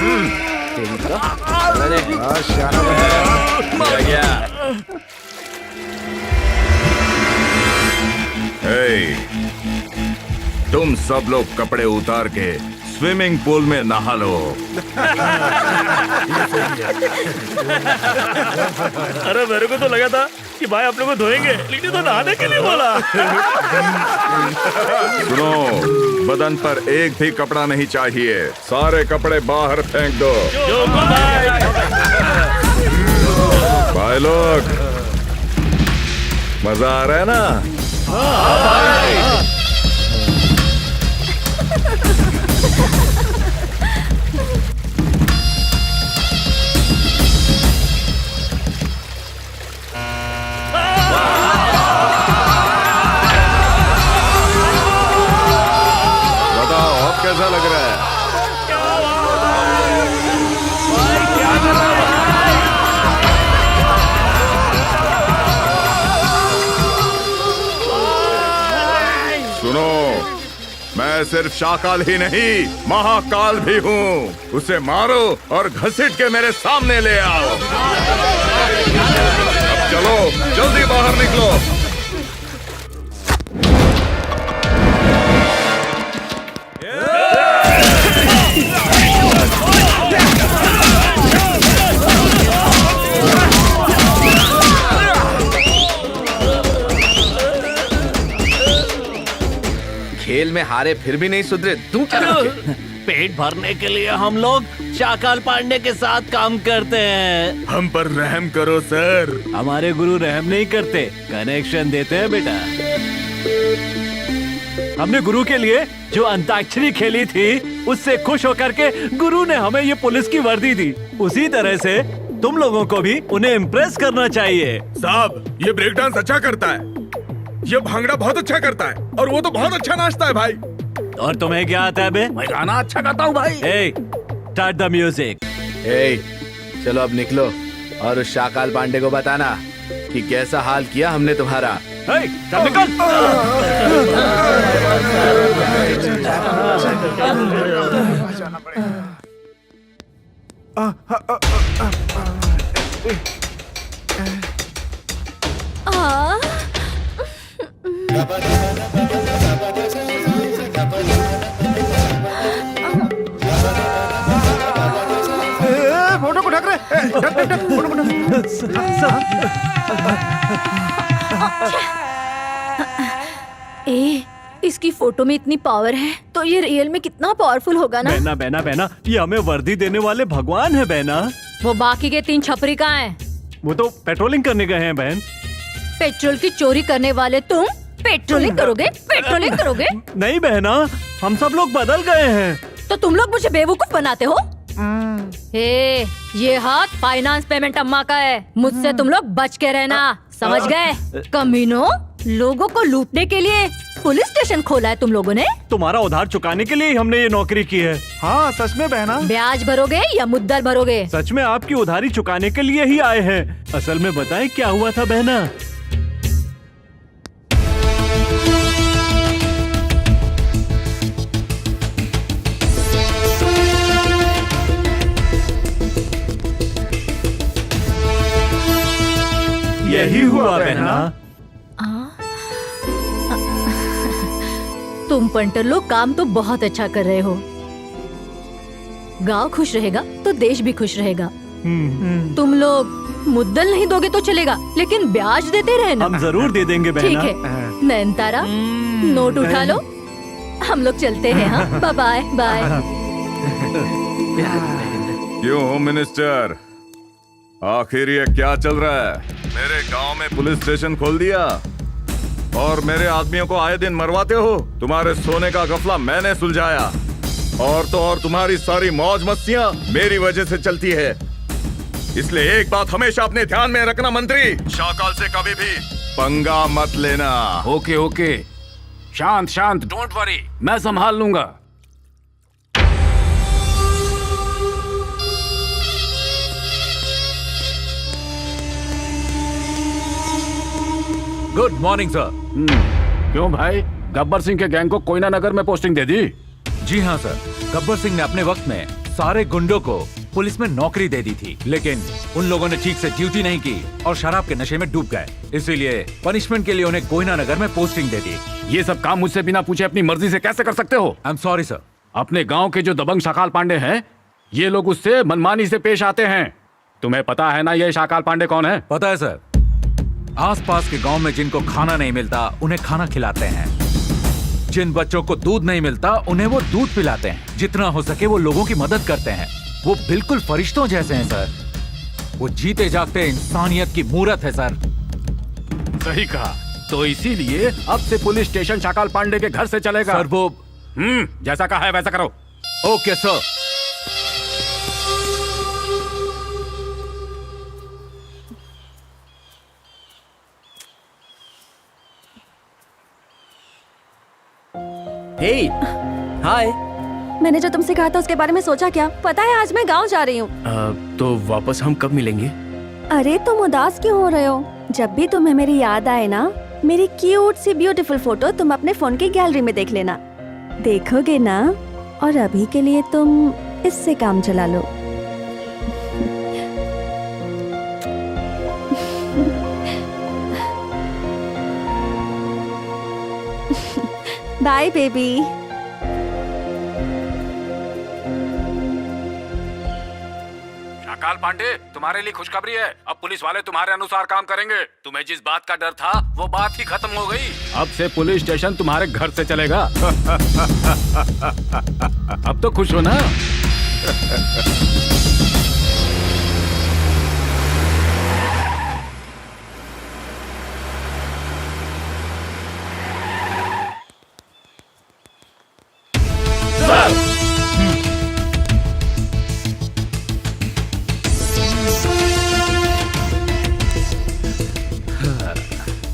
तुम सब लोग कपड़े उतार के स्विमिंग पूल में नहा लो। अरे मेरे को तो लगा था कि भाई आप लोग को धोएंगे, लेकिन तो नहाने के लिए बोला। सुनो, बदन पर एक भी कपड़ा नहीं चाहिए, सारे कपड़े बाहर फेंक दो। भाई लोग, मजा आ रहा है ना? बताओ अब कैसा लग रहा है? सुनो, मैं सिर्फ शाकाल ही नहीं, महाकाल भी हूँ। उसे मारो और घसीट के मेरे सामने ले आओ। अब चलो, जल्दी बाहर निकलो। खेल में हारे फिर भी नहीं सुधरे, तुम क्या रखे? पेट भरने के लिए हम लोग शाकाल पांडे के साथ काम करते हैं। हम पर रहम करो सर। हमारे गुरु रहम नहीं करते, कनेक्शन देते हैं बेटा। हमने गुरु के लिए जो अंताक्षरी खेली थी, उससे खुश होकर के गुरु ने हमें ये पुलिस की वर्दी दी। उसी तरह से तुम लोगों को भी उन्हें इम्प्रेस करना चाहिए। साहब, ये ब्रेक डांस अच्छा करता है, ये भांगड़ा बहुत अच्छा करता है, और वो तो बहुत अच्छा नाचता है भाई। और तुम्हें क्या आता है बे? मैं गाना अच्छा गाता हूँ भाई। Start the music. चलो अब निकलो और उस शाकाल पांडे को बताना कि कैसा हाल किया हमने तुम्हारा। चल निकल। फोटो को ढक रहे, फोटो को इसकी फोटो में इतनी पावर है तो ये रियल में कितना पावरफुल होगा ना। बहना बहना बहना, ये हमें वर्दी देने वाले भगवान है बहना। वो बाकी के 3 छपरी कहाँ हैं? वो तो पेट्रोलिंग करने गए हैं बहन। पेट्रोल की चोरी करने वाले तुम पेट्रोलिंग करोगे? पेट्रोलिंग करोगे? नहीं बहना, हम सब लोग बदल गए हैं। तो तुम लोग मुझे बेवकूफ बनाते हो? ये हाथ फाइनेंस पेमेंट अम्मा का है, मुझसे तुम लोग बच के रहना, समझ गए? कमीनों, लोगों को लूटने के लिए पुलिस स्टेशन खोला है तुम लोगों ने। तुम्हारा उधार चुकाने के लिए ही हमने ये नौकरी की है। हाँ सच में बहना। ब्याज भरोगे या मुद्दल भरोगे? सच में आपकी उधारी चुकाने के लिए ही आए हैं। असल में बताएं क्या हुआ था बहना? यही हुआ बहना। तुम पंटर लोग काम तो बहुत अच्छा कर रहे हो। गांव खुश रहेगा तो देश भी खुश रहेगा। तुम लोग मुद्दल नहीं दोगे तो चलेगा, लेकिन ब्याज देते रहना। हम जरूर दे देंगे बहना। ठीक है नयनतारा, नोट उठा लो, हम लोग चलते हैं। हाँ बाय बाय। क्यों हो मिनिस्टर, आखिर ये क्या चल रहा है? मेरे गांव में पुलिस स्टेशन खोल दिया और मेरे आदमियों को आए दिन मरवाते हो। तुम्हारे सोने का गफला मैंने सुलझाया, और तो और तुम्हारी सारी मौज मस्तियां मेरी वजह से चलती है। इसलिए एक बात हमेशा अपने ध्यान में रखना मंत्री, शाकाल से कभी भी पंगा मत लेना। ओके ओके, शांत शांत, डोंट वरी, मैं संभाल लूंगा। Good morning sir. क्यों भाई, गब्बर सिंह के गैंग को कोयना नगर में पोस्टिंग दे दी? जी हाँ सर, गब्बर सिंह ने अपने वक्त में सारे गुंडों को पुलिस में नौकरी दे दी थी, लेकिन उन लोगों ने ठीक से ड्यूटी नहीं की और शराब के नशे में डूब गए। इसीलिए पनिशमेंट के लिए उन्हें कोयना नगर में पोस्टिंग दे दी। ये सब काम मुझसे बिना पूछे अपनी मर्जी से कैसे कर सकते हो? I am sorry sir. अपने गांव के जो दबंग शाकाल पांडे हैं, ये लोग उससे मनमानी से पेश आते हैं। तुम्हें पता है ना ये शाकाल पांडे कौन है? पता है सर, आसपास के गांव में जिनको खाना नहीं मिलता उन्हें खाना खिलाते हैं, जिन बच्चों को दूध नहीं मिलता उन्हें वो दूध पिलाते हैं, जितना हो सके वो लोगों की मदद करते हैं। वो बिल्कुल फरिश्तों जैसे हैं सर, वो जीते जागते इंसानियत की मूरत है सर। सही कहा। तो इसीलिए अब से पुलिस स्टेशन शाकाल पांडे के घर से चलेगा। सर वो जैसा कहा है वैसा करो। Okay sir. Hey, hi. मैंने जो तुमसे कहा था उसके बारे में सोचा क्या? पता है आज मैं गांव जा रही हूँ। तो वापस हम कब मिलेंगे? अरे तुम उदास क्यों हो रहे हो? जब भी तुम्हें मेरी याद आए ना, मेरी क्यूट सी ब्यूटीफुल फोटो तुम अपने फोन की गैलरी में देख लेना। देखोगे ना? और अभी के लिए तुम इससे काम चला लो। Bye baby. शाकाल पांडे, तुम्हारे लिए खुशखबरी है। अब पुलिस वाले तुम्हारे अनुसार काम करेंगे। तुम्हें जिस बात का डर था वो बात ही खत्म हो गई। अब से पुलिस स्टेशन तुम्हारे घर से चलेगा। अब तो खुश हो ना?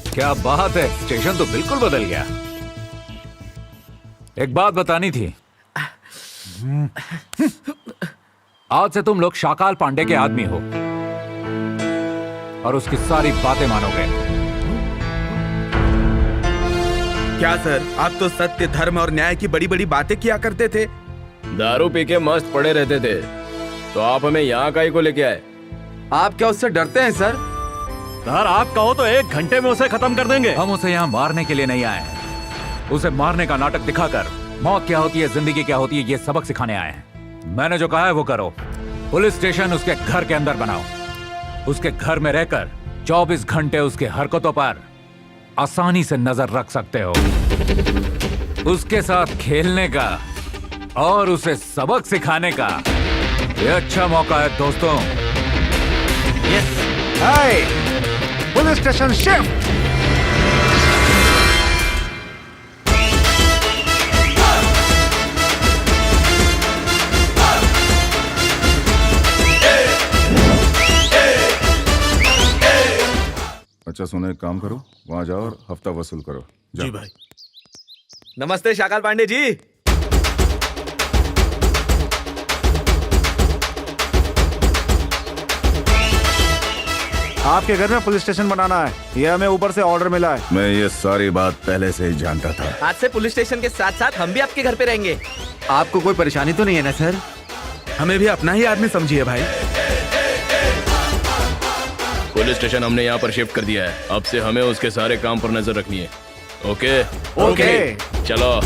क्या बात है, स्टेशन तो बिल्कुल बदल गया। एक बात बतानी थी, आज से तुम लोग शाकाल पांडे के आदमी हो और उसकी सारी बातें मानोगे। क्या सर, आप तो सत्य, धर्म और न्याय की बड़ी बड़ी बातें किया करते थे। दारू पी के मस्त पड़े रहते थे, तो आप हमें यहाँ काहे को लेके आए? आप क्या उससे डरते हैं सर? सर आप कहो तो 1 घंटे में उसे खत्म कर देंगे। हम उसे यहाँ मारने के लिए नहीं आए हैं, उसे मारने का नाटक दिखाकर मौत क्या होती है, जिंदगी क्या होती है, ये सबक सिखाने आए हैं। मैंने जो कहा है वो करो। पुलिस स्टेशन उसके घर के अंदर बनाओ। उसके घर में रहकर 24 घंटे उसके हरकतों पर आसानी से नजर रख सकते हो। उसके साथ खेलने का और उसे सबक सिखाने का ये अच्छा मौका है दोस्तों। यस। हाय, पुलिस स्टेशन शिफ्ट। अच्छा सुनो, एक काम करो, वहां जाओ और हफ्ता वसूल करो। जी भाई। नमस्ते शाकाल पांडे जी। आपके घर में पुलिस स्टेशन बनाना है, यह हमें ऊपर से ऑर्डर मिला है। मैं ये सारी बात पहले से ही जानता था। आज से पुलिस स्टेशन के साथ साथ हम भी आपके घर पे रहेंगे। आपको कोई परेशानी तो नहीं है ना सर? हमें भी अपना ही आदमी समझिए भाई। पुलिस स्टेशन हमने यहाँ पर शिफ्ट कर दिया है, अब से हमें उसके सारे काम पर नजर रखनी है। Okay okay. चलो।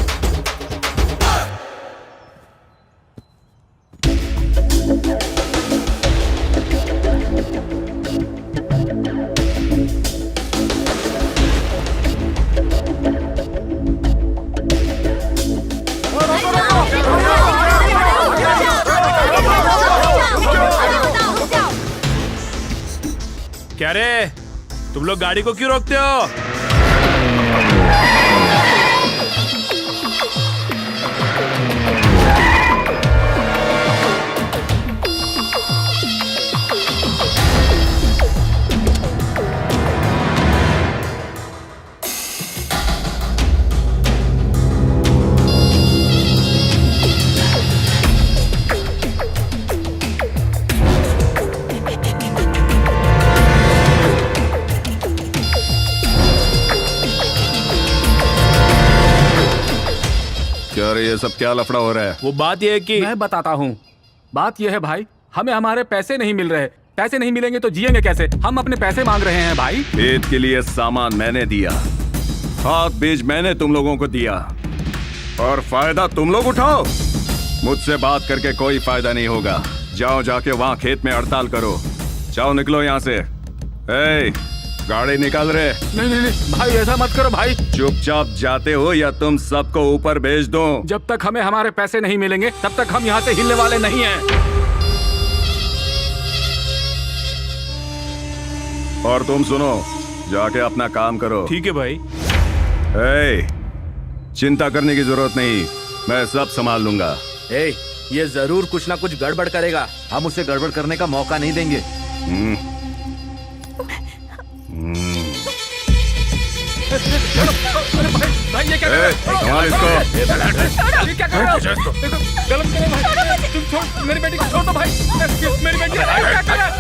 क्या रे, तुम लोग गाड़ी को क्यों रोकते हो? सब क्या लफड़ा हो रहा है? वो बात ये है कि मैं बताता हूँ। बात यह है भाई, हमें हमारे पैसे नहीं मिल रहे। पैसे नहीं मिलेंगे तो जिएंगे कैसे? हम अपने पैसे मांग रहे हैं भाई। ईद के लिए सामान मैंने दिया, खाद बीज मैंने तुम लोगों को दिया, और फायदा तुम लोग उठाओ। मुझसे बात करके कोई फायदा नहीं होगा। जाओ जाके वहाँ खेत में हड़ताल करो। जाओ निकलो यहाँ से। ए, गाड़ी निकाल रहे। नहीं भाई, ऐसा मत करो भाई। चुपचाप जाते हो या तुम सबको ऊपर भेज दूं? जब तक हमें हमारे पैसे नहीं मिलेंगे तब तक हम यहाँ से हिलने वाले नहीं हैं। और तुम सुनो, जाके अपना काम करो। ठीक है भाई। ए, चिंता करने की जरूरत नहीं, मैं सब संभाल लूंगा। ए, ये जरूर कुछ ना कुछ गड़बड़ करेगा। हम उसे गड़बड़ करने का मौका नहीं देंगे। भाई ये क्या कर रहे हो? संभाल इसको। ये क्या कर रहे हो? गलत करो भाई। तुम छोड़, मेरी बेटी को छोड़ दो भाई। मेरी बेटी क्या कर रहा है?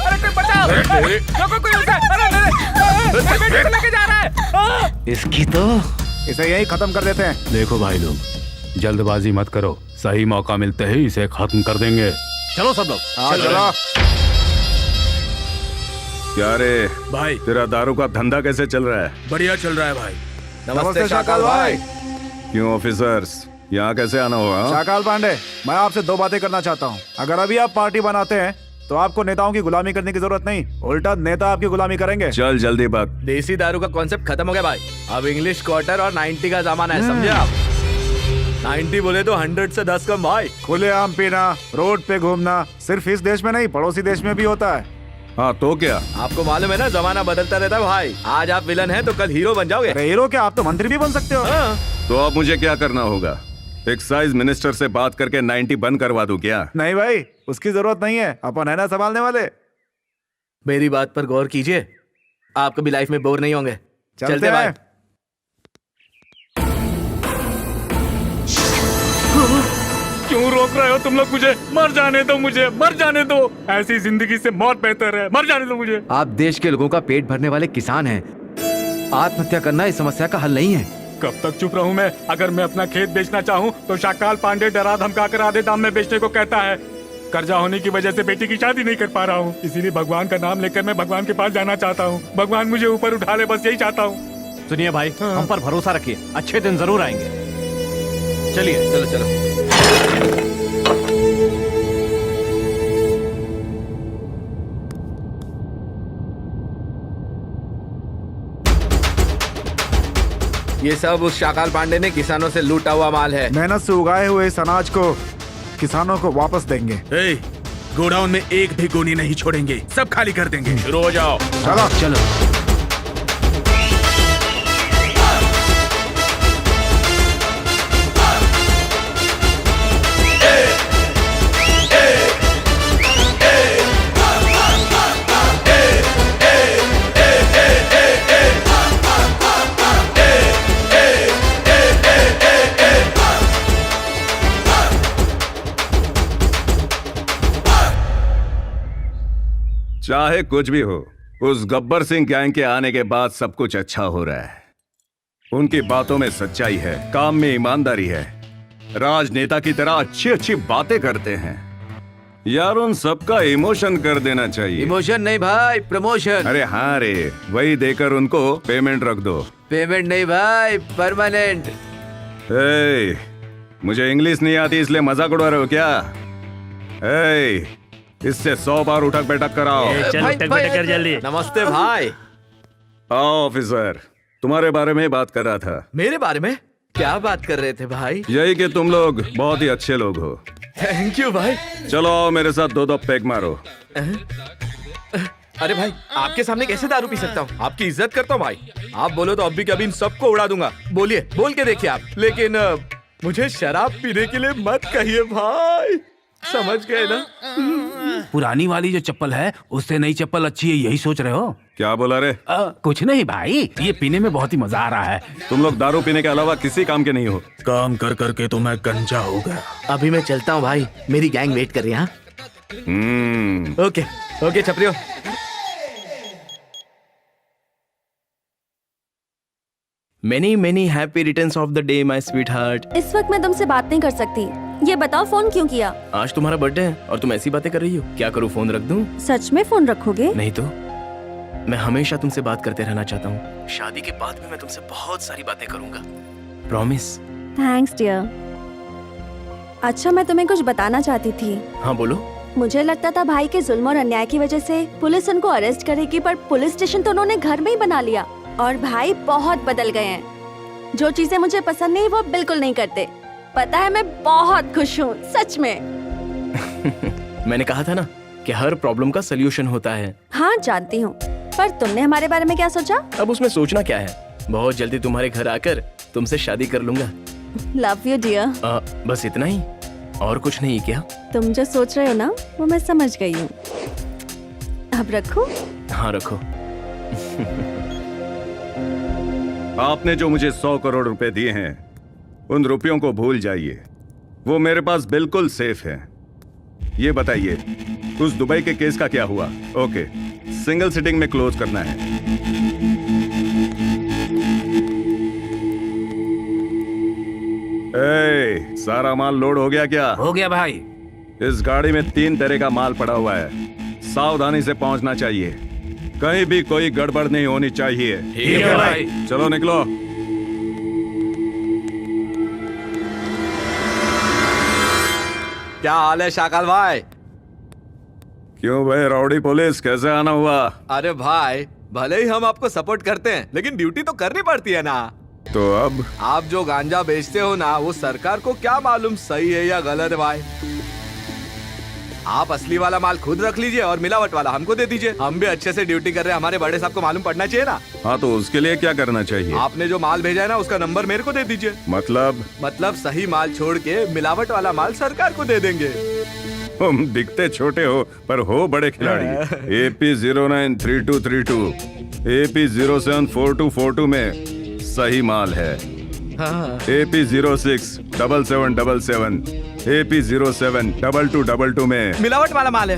अरे कोई बचाओ। रोको कोई उसे। अरे मेरी बेटी को लेके जा रहा है। इसकी तो इसे यही खत्म कर देते हैं। देखो भाई लोग, जल्दबाजी मत करो। सही मौका मिलते ही इसे खत्म कर देंगे। चलो सब लोग। चलो। क्या रे भाई, तेरा दारू का धंधा कैसे चल रहा है? बढ़िया चल रहा है भाई। नमस्ते शाकाल भाई। क्यों ऑफिसर्स, यहाँ कैसे आना हुआ? शाकाल पांडे, मैं आपसे दो बातें करना चाहता हूँ। अगर अभी आप पार्टी बनाते हैं तो आपको नेताओं की गुलामी करने की जरूरत नहीं, उल्टा नेता आपकी गुलामी करेंगे। चल जल्दी बक। देसी दारू का कॉन्सेप्ट खत्म हो गया भाई। अब इंग्लिश क्वार्टर और 90 का जमाना है, समझे आप? 90 बोले तो 100 से 10 कम भाई। खुलेआम पीना, रोड पे घूमना सिर्फ इस देश में नहीं, पड़ोसी देश में भी होता है। हाँ तो क्या? आपको मालूम है ना, जमाना बदलता रहता है भाई। आज आप विलन हैं तो कल हीरो बन जाओगे। अरे हीरो क्या, आप तो मंत्री भी बन सकते हो। तो अब मुझे क्या करना होगा? एक्साइज मिनिस्टर से बात करके 90 बंद करवा दूं क्या? नहीं भाई, उसकी जरूरत नहीं है, अपन है ना संभालने वाले। मेरी बात पर गौर कीजिए, आप कभी लाइफ में बोर नहीं होंगे। चलते हैं। भाई। क्यों रोक रहे हो तुम लोग मुझे? मर जाने दो मुझे, मर जाने दो। ऐसी जिंदगी से मौत बेहतर है। मर जाने दो मुझे। आप देश के लोगों का पेट भरने वाले किसान हैं। आत्महत्या करना इस समस्या का हल नहीं है। कब तक चुप रहूं मैं? अगर मैं अपना खेत बेचना चाहूं तो शाकाल पांडे डरा धमका कर आधे दाम में बेचने को कहता है। कर्जा होने की वजह से बेटी की शादी नहीं कर पा रहा हूं। इसीलिए भगवान का नाम लेकर मैं भगवान के पास जाना चाहता हूं। भगवान मुझे ऊपर उठा ले, बस यही चाहता हूं। सुनिए भाई, हम पर भरोसा रखिए, अच्छे दिन जरूर आएंगे। चलिए। चलो चलो। ये सब उस शाकाल पांडे ने किसानों से लूटा हुआ माल है। मेहनत से उगाए हुए इस अनाज को किसानों को वापस देंगे। गोडाउन में एक भी गोनी नहीं छोड़ेंगे, सब खाली कर देंगे। शुरू हो जाओ। चलो चलो। चाहे कुछ भी हो, उस गब्बर सिंह गैंग के आने के बाद सब कुछ अच्छा हो रहा है। उनकी बातों में सच्चाई है, काम में ईमानदारी है, राजनेता की तरह अच्छी अच्छी बातें करते हैं। यार उन सबका इमोशन कर देना चाहिए। इमोशन नहीं भाई, प्रमोशन। अरे हाँ रे, वही देकर उनको पेमेंट रख दो। पेमेंट नहीं भाई, परमानेंट। मुझे इंग्लिश नहीं आती इसलिए मजाक उड़ा रहे हो क्या? इससे 100 बार उठक बैठक कराओ। चल उठक बैठक कर जल्दी। नमस्ते भाई। आओ ऑफिसर, तुम्हारे बारे में बात कर रहा था। मेरे बारे में क्या बात कर रहे थे भाई? यही कि तुम लोग बहुत ही अच्छे लोग हो। थैंक यू भाई। चलो आओ मेरे साथ 2-2 पैग मारो। अरे भाई, आपके सामने कैसे दारू पी सकता हूँ? आपकी इज्जत करता हूँ भाई। आप बोलो तो अभी के अभी इन सबको उड़ा दूंगा। बोलिए, बोल के देखिए आप। लेकिन मुझे शराब पीने के लिए मत कहिए भाई, समझ गए ना? पुरानी वाली जो चप्पल है उससे नई चप्पल अच्छी है, यही सोच रहे हो? क्या बोला रे? कुछ नहीं भाई, ये पीने में बहुत ही मजा आ रहा है। तुम लोग दारू पीने के अलावा किसी काम के नहीं हो। काम कर करके तो मैं गंजा हो गया। अभी मैं चलता हूँ भाई, मेरी गैंग वेट कर रही है। ओके ओके छपरियो। Many happy returns of the day, my sweetheart. इस वक्त मैं तुमसे बात नहीं कर सकती। ये बताओ फोन क्यों किया? आज तुम्हारा बर्थडे है और तुम ऐसी बातें कर रही हो। क्या करूँ, फोन रख दूँ? सच में फोन रखोगे? नहीं तो मैं हमेशा तुमसे बात करते रहना चाहता हूँ। शादी के बाद भी मैं तुमसे बहुत सारी बातें करूंगा। प्रॉमिस। Thanks dear. अच्छा, मैं तुम्हें कुछ बताना चाहती थी। हाँ बोलो। मुझे लगता था भाई के जुल्म और अन्याय की वजह से पुलिस उनको अरेस्ट करेगी, पर पुलिस स्टेशन तो उन्होंने घर में ही बना लिया। और भाई बहुत बदल गए हैं। जो चीजें मुझे पसंद नहीं वो बिल्कुल नहीं करते। पता है, मैं बहुत खुश हूँ सच में। मैंने कहा था ना कि हर प्रॉब्लम का सलूशन होता है। हाँ जानती हूँ, पर तुमने हमारे बारे में क्या सोचा? अब उसमें सोचना क्या है, बहुत जल्दी तुम्हारे घर आकर तुमसे शादी कर लूंगा। Love you dear. बस इतना ही, और कुछ नहीं क्या? तुम जो सोच रहे हो ना वो मैं समझ गई हूँ। अब रखो? हाँ रखो। आपने जो मुझे 100 करोड़ रुपए दिए हैं, उन रुपयों को भूल जाइए। वो मेरे पास बिल्कुल सेफ है। ये बताइए, उस दुबई के केस का क्या हुआ? ओके, सिंगल सिटिंग में क्लोज करना है। सारा माल लोड हो गया क्या? हो गया भाई। इस गाड़ी में 3 तरह का माल पड़ा हुआ है। सावधानी से पहुंचना चाहिए, कहीं भी कोई गड़बड़ नहीं होनी चाहिए। ठीक है भाई। चलो निकलो। क्या हाल है शाकल भाई? क्यों भाई राउडी पुलिस, कैसे आना हुआ? अरे भाई, भले ही हम आपको सपोर्ट करते हैं लेकिन ड्यूटी तो करनी पड़ती है ना। तो अब आप जो गांजा बेचते हो ना, वो सरकार को क्या मालूम सही है या गलत है भाई। आप असली वाला माल खुद रख लीजिए और मिलावट वाला हमको दे दीजिए। हम भी अच्छे से ड्यूटी कर रहे हैं, हमारे बड़े साहब को मालूम पड़ना चाहिए ना। हाँ, तो उसके लिए क्या करना चाहिए? आपने जो माल भेजा है ना, उसका नंबर मेरे को दे दीजिए। मतलब सही माल छोड़ के मिलावट वाला माल सरकार को दे देंगे। तुम दिखते छोटे हो पर हो बड़े खिलाड़ी। AP093232 AP074242 में सही माल है। AP067777 AP072222 में मिलावट वाला माल है।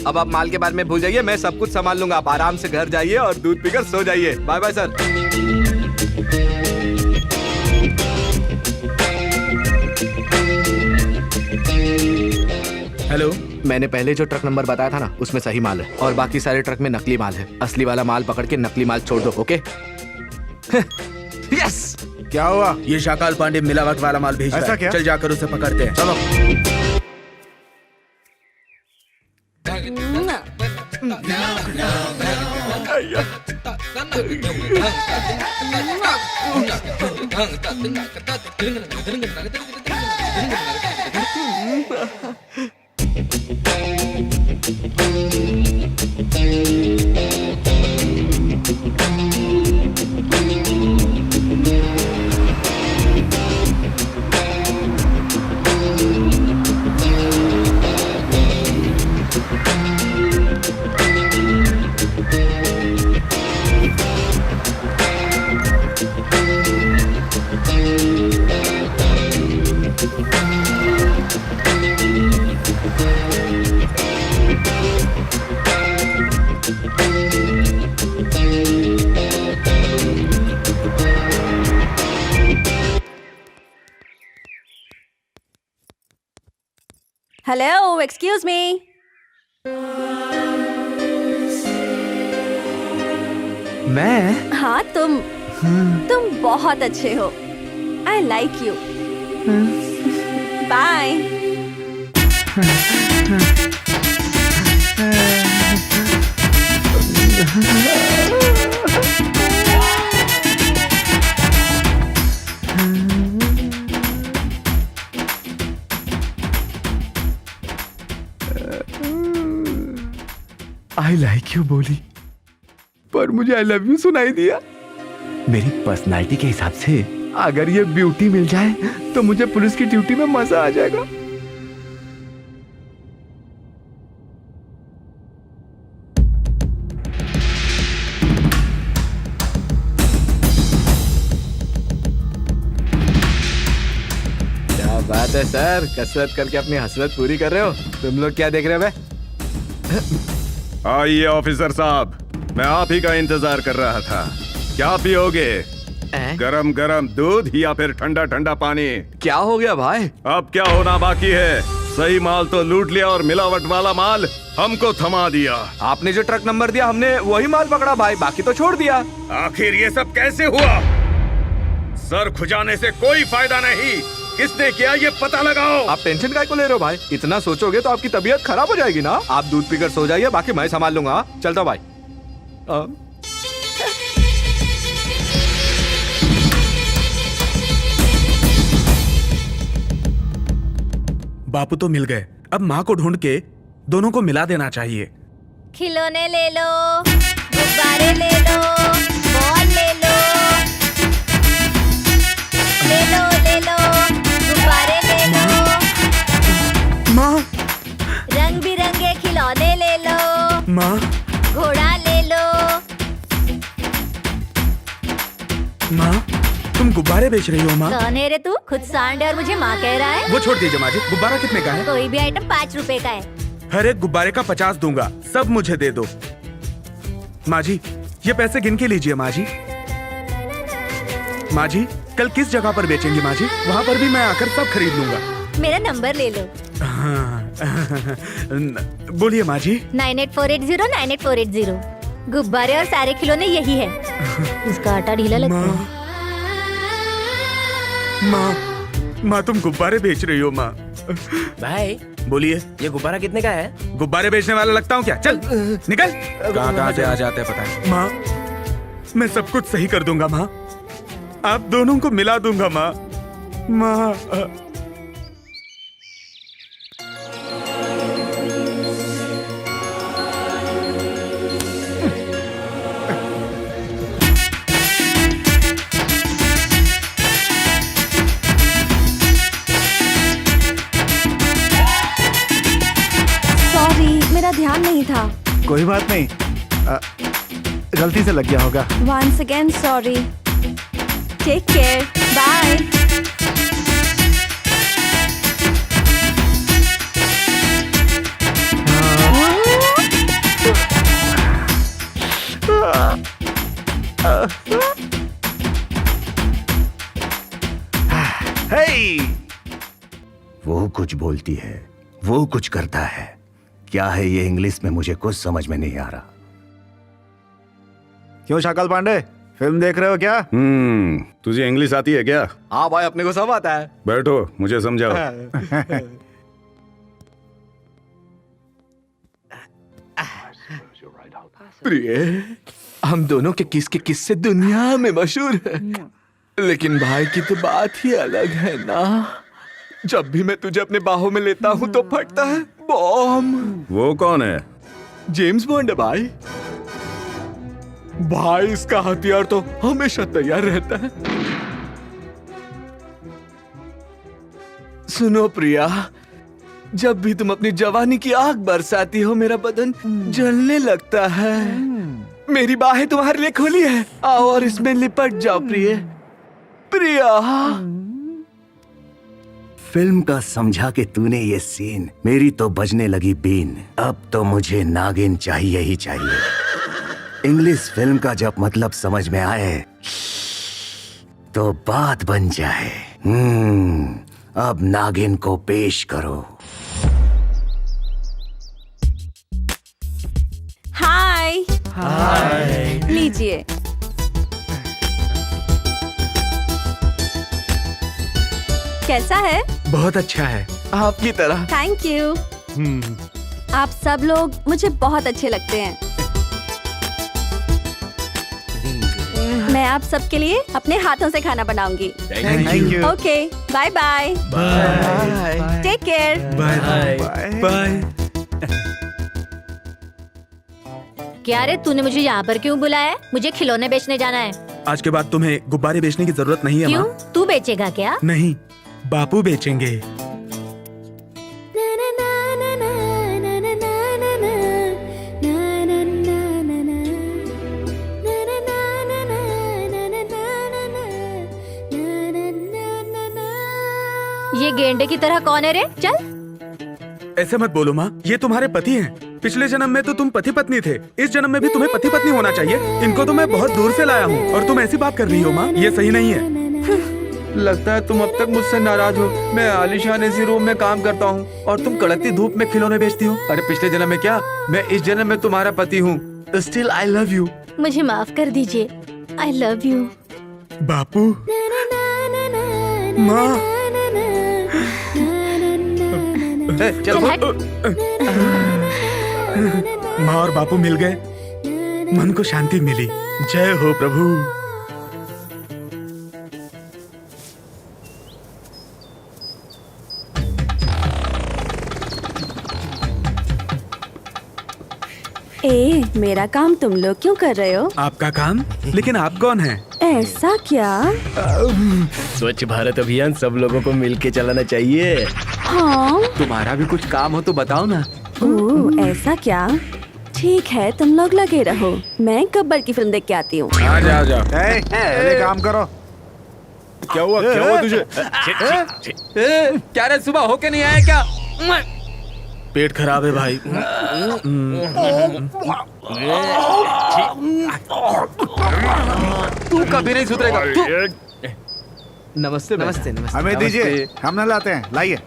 अब आप माल के बारे में भूल जाइए, मैं सब कुछ संभाल लूंगा। आप आराम से घर जाइए और दूध पीकर सो जाइए। Bye bye sir. हेलो, मैंने पहले जो ट्रक नंबर बताया था ना, उसमें सही माल है और बाकी सारे ट्रक में नकली माल है। असली वाला माल पकड़ के नकली माल छोड़ दो, ओके? यस। क्या हुआ? ये शाकाल पांडे मिलावट वाला माल भेज रहा है। ऐसा क्या? चल जाकर उसे पकड़ते हैं। चलो। Hello, excuse me. मैं? हाँ तुम बहुत अच्छे हो। I like you. Bye. I like you बोली, पर मुझे आई लव यू सुनाई दिया। मेरी पर्सनालिटी के हिसाब से अगर ये ब्यूटी मिल जाए तो मुझे पुलिस की ड्यूटी में मजा आ जाएगा। क्या बात है सर, कसरत करके अपनी हसरत पूरी कर रहे हो। तुम लोग क्या देख रहे हो बे? आइए ऑफिसर साहब, मैं आप ही का इंतजार कर रहा था। क्या पियोगे? गरम गरम दूध या फिर ठंडा ठंडा पानी? क्या हो गया भाई? अब क्या होना बाकी है? सही माल तो लूट लिया और मिलावट वाला माल हमको थमा दिया। आपने जो ट्रक नंबर दिया हमने वही माल पकड़ा भाई, बाकी तो छोड़ दिया। आखिर ये सब कैसे हुआ? सर खुजाने से कोई फायदा नहीं, किसने किया ये पता लगाओ। आप टेंशन काहे को ले रहे हो भाई? इतना सोचोगे तो आपकी तबीयत खराब हो जाएगी ना। आप दूध पीकर सो जाइए, बाकी मैं संभाल लूंगा। चलता भाई। बापू तो मिल गए, अब माँ को ढूंढ के दोनों को मिला देना चाहिए। खिलौने ले लो, गुब्बारे ले लो, बॉल ले लो, ले लो, गुब्बारे ले लो। माँ, रंग बिरंगे खिलौने ले लो। माँ, घोड़ा ले लो। माँ, तुम गुब्बारे बेच रही हो माँ? कौन है रे तू? खुद सांड है और मुझे माँ कह रहा है? वो छोड़ दीजिए माँ जी, गुब्बारा कितने का है? कोई भी आइटम 5 रुपए का है। हर एक गुब्बारे का 50 दूंगा, सब मुझे दे दो। माँ जी, ये पैसे गिन के लीजिए माँ जी। माँ जी, कल किस जगह पर बेचेंगी माँ जी? वहाँ पर भी मैं आकर सब खरीद लूंगा। मेरा नंबर ले लो। हाँ। बोलिए माँ जी। 9848098480। गुब्बारे और सारे खिलौने यही है। इसका आटा ढीला लगता है। माँ, तुम गुब्बारे बेच रही हो माँ? भाई बोलिए। ये गुब्बारा कितने का है? गुब्बारे बेचने वाला लगता हूँ क्या? चल निकल। कहाँ से आ जाते हैं पता है। माँ, मैं सब कुछ सही कर दूंगा माँ, आप दोनों को मिला दूंगा माँ। माँ, सॉरी, मेरा ध्यान नहीं था। कोई बात नहीं, गलती से लग गया होगा। Once again sorry. Take care. Bye. Hey! वो कुछ बोलती है, वो कुछ करता है। क्या है ये इंग्लिश में मुझे कुछ समझ में नहीं आ रहा। क्यों शकल पांडे, फिल्म देख रहे हो क्या? तुझे इंग्लिश आती है क्या? हाँ भाई, अपने को सब आता है। बैठो, मुझे समझाओ। प्रिय, हम दोनों के किस्से दुनिया में मशहूर है, लेकिन भाई की तो बात ही अलग है ना। जब भी मैं तुझे अपने बाहों में लेता हूँ तो फटता है बॉम्ब। वो कौन है? जेम्स बॉन्ड है भाई। भाई इसका हथियार तो हमेशा तैयार रहता है। सुनो प्रिया, जब भी तुम अपनी जवानी की आग बरसाती हो मेरा बदन जलने लगता है। मेरी बाहें तुम्हारे लिए खुली है, आओ और इसमें लिपट जाओ प्रिय। प्रिया, फिल्म का समझा के तूने ये सीन, मेरी तो बजने लगी बीन। अब तो मुझे नागिन चाहिए ही चाहिए। इंग्लिश फिल्म का जब मतलब समझ में आए तो बात बन जाए। अब नागिन को पेश करो। हाय। हाय। लीजिए। कैसा है? बहुत अच्छा है, आपकी तरह। Thank you. आप सब लोग मुझे बहुत अच्छे लगते हैं। मैं आप सबके लिए अपने हाथों से खाना बनाऊंगी। Thank you. Okay, bye bye. Bye. Take care. Bye bye. क्या रे, तूने मुझे यहाँ पर क्यों बुलाया है? मुझे खिलौने बेचने जाना है। आज के बाद तुम्हें गुब्बारे बेचने की जरूरत नहीं है क्यों? माँ। तू बेचेगा क्या? नहीं, बापू बेचेंगे। ये गेंडे की तरह कौन है रे? चल। ऐसे मत बोलो माँ, ये तुम्हारे पति हैं। पिछले जन्म में तो तुम पति पत्नी थे, इस जन्म में भी तुम्हें पति पत्नी होना चाहिए। इनको तो मैं बहुत दूर से लाया हूँ और तुम ऐसी बात कर रही हो माँ, ये सही नहीं है। लगता है तुम अब तक मुझसे नाराज हो। मैं आलीशान एसी रूम में काम करता हूँ और तुम कड़कती धूप में खिलौने बेचती हो। अरे पिछले जन्म में क्या, मैं इस जन्म में तुम्हारा पति हूँ। Still I love you. मुझे माफ कर दीजिए। आई लव यू। बापू, माँ, चलो। माँ और बापू मिल गए, मन को शांति मिली। जय हो प्रभु। ए, मेरा काम तुम लोग क्यों कर रहे हो? आपका काम? लेकिन आप कौन हैं? ऐसा क्या? स्वच्छ भारत अभियान सब लोगों को मिलके चलाना चाहिए। हाँ। तुम्हारा भी कुछ काम हो तो बताओ ना। ओह, ऐसा क्या? ठीक है, तुम लोग लगे रहो, मैं गब्बर की फिल्म देख के आती हूँ। आ जा, आ जा। पहले काम करो। क्या हुआ? क्या हुआ तुझे? क्या रे, सुबह होके नहीं आया क्या? पेट खराब है भाई। तू कभी नहीं सुधरेगा। नमस्ते नमस्ते नमस्ते। हमें दीजिए, हम न लाते हैं, लाइए।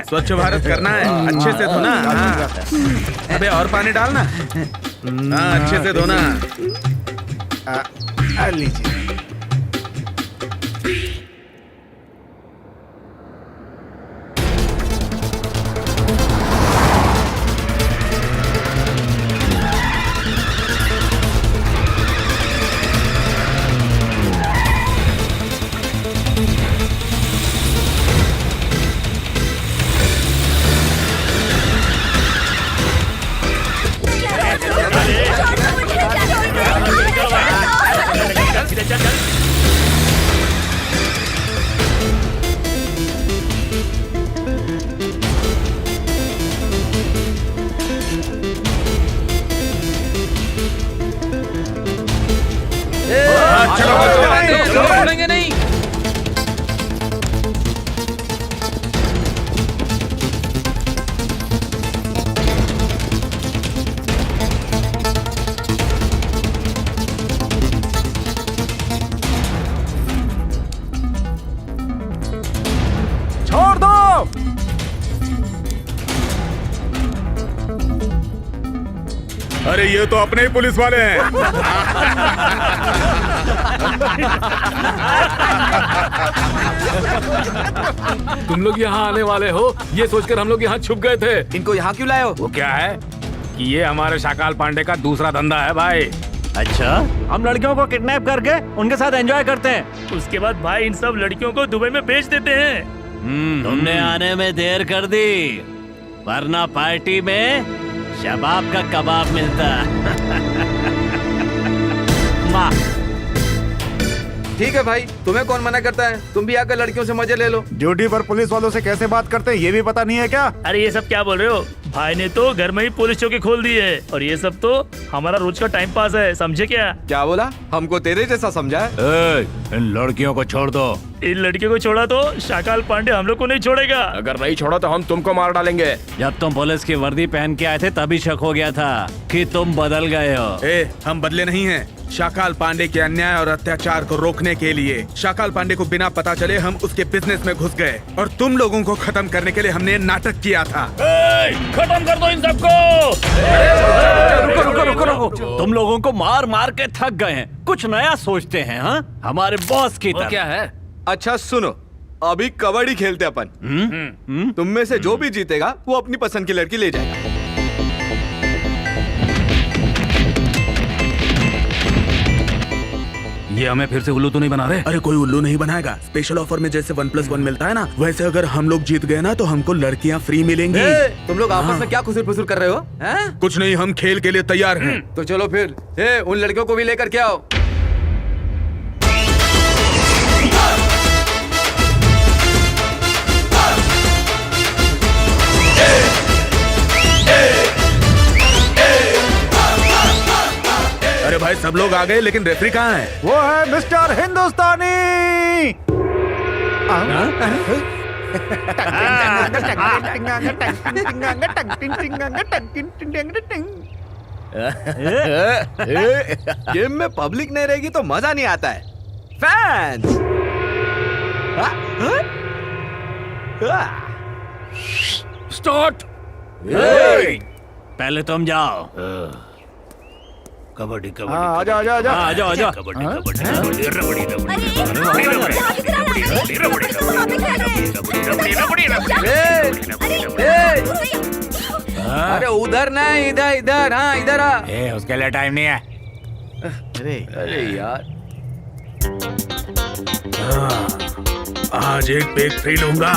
स्वच्छ भारत करना है, अच्छे से धोना। हाँ। अबे और पानी डालना। हाँ, अच्छे से धोना। लीजिए। छोड़ेंगे नहीं। छोड़ दो। अरे ये तो अपने ही पुलिस वाले हैं। तुम लोग यहाँ आने वाले हो ये सोचकर हम लोग यहाँ छुप गए थे। इनको यहाँ क्यों लाए हो? वो क्या है कि ये हमारे शाकाल पांडे का दूसरा धंधा है भाई। अच्छा, हम लड़कियों को किडनैप करके उनके साथ एंजॉय करते हैं। उसके बाद भाई इन सब लड़कियों को दुबई में बेच देते हैं। तुमने आने में देर कर दी, वरना पार्टी में शबाब का कबाब मिलता। माँ, ठीक है भाई, तुम्हें कौन मना करता है? तुम भी आकर लड़कियों से मजे ले लो। ड्यूटी पर पुलिस वालों से कैसे बात करते हैं ये भी पता नहीं है क्या? अरे ये सब क्या बोल रहे हो? भाई ने तो घर में ही पुलिस चौकी खोल दी है और ये सब तो हमारा रोज का टाइम पास है, समझे क्या? क्या बोला? हमको तेरे जैसा समझा है? इन लड़कियों को छोड़ दो। इन लड़कियों को छोड़ा तो शाकाल पांडे हम लोग को नहीं छोड़ेगा। अगर नहीं छोड़ा तो हम तुमको मार डालेंगे। जब तुम पुलिस की वर्दी पहन के आए थे तभी शक हो गया था कि तुम बदल गए हो। हम बदले नहीं हैं। शाकाल पांडे के अन्याय और अत्याचार को रोकने के लिए शाकाल पांडे को बिना पता चले हम उसके बिजनेस में घुस गए और तुम लोगों को खत्म करने के लिए हमने नाटक किया था। खत्म कर दो इन सबको। रुको। तुम लोगों को मार मार के थक गए हैं, कुछ नया सोचते हैं। हाँ, हमारे बॉस की तरह। क्या है? अच्छा सुनो, अभी कबड्डी खेलते अपन। तुम में से जो भी जीतेगा वो अपनी पसंद की लड़की ले जाएगा। ये हमें फिर से उल्लू तो नहीं बना रहे? अरे कोई उल्लू नहीं बनाएगा। स्पेशल ऑफर में जैसे 1+1 मिलता है ना, वैसे अगर हम लोग जीत गए ना तो हमको लड़कियां फ्री मिलेंगी। तुम लोग आपस में क्या खुसुर फुसुर कर रहे हो? कुछ नहीं, हम खेल के लिए तैयार हैं। तो चलो फिर उन लड़कियों को भी लेकर के आओ। अरे भाई सब लोग आ गए, लेकिन रेफरी कहाँ है? वो है मिस्टर हिंदुस्तानी। गेम में पब्लिक नहीं रहेगी तो मजा नहीं आता है। Fans start. पहले तुम जाओ। कबड्डी कबड्डी। आजा आजा आजा आजा आजा। कबड्डी कबड्डी रबड़ी अरे उधर ना, इधर इधर। हाँ इधर आ। उसके लिए टाइम नहीं है। अरे यार आज एक पेग फ्री लूंगा।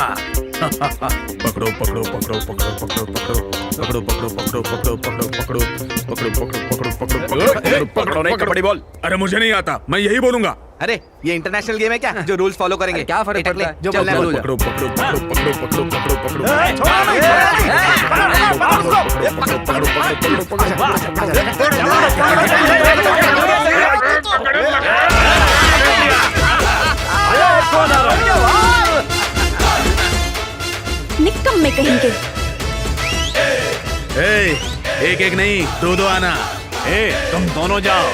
पकड़ो पकड़ो पकड़ो पकड़ो पकड़ो पकड़ो पकड़ो पकड़ो पकड़ो पकड़ो पकड़ो पकड़ो पकड़ो पकड़ो पकड़ो पकड़ो पकड़ो नहीं कबड्डी बॉल। अरे मुझे नहीं आता, मैं यही बोलूंगा। अरे ये इंटरनेशनल गेम है क्या जो रूल्स फॉलो करेंगे? क्या फर्क पड़ता है? जो बोलना है बोलो। पकड़ो पकड़ो पकड़ो पकड़ो पकड़ो पकड़ो पकड़ो निकम में कहेंगे। एक एक नहीं, दो दो आना। तुम दोनों जाओ।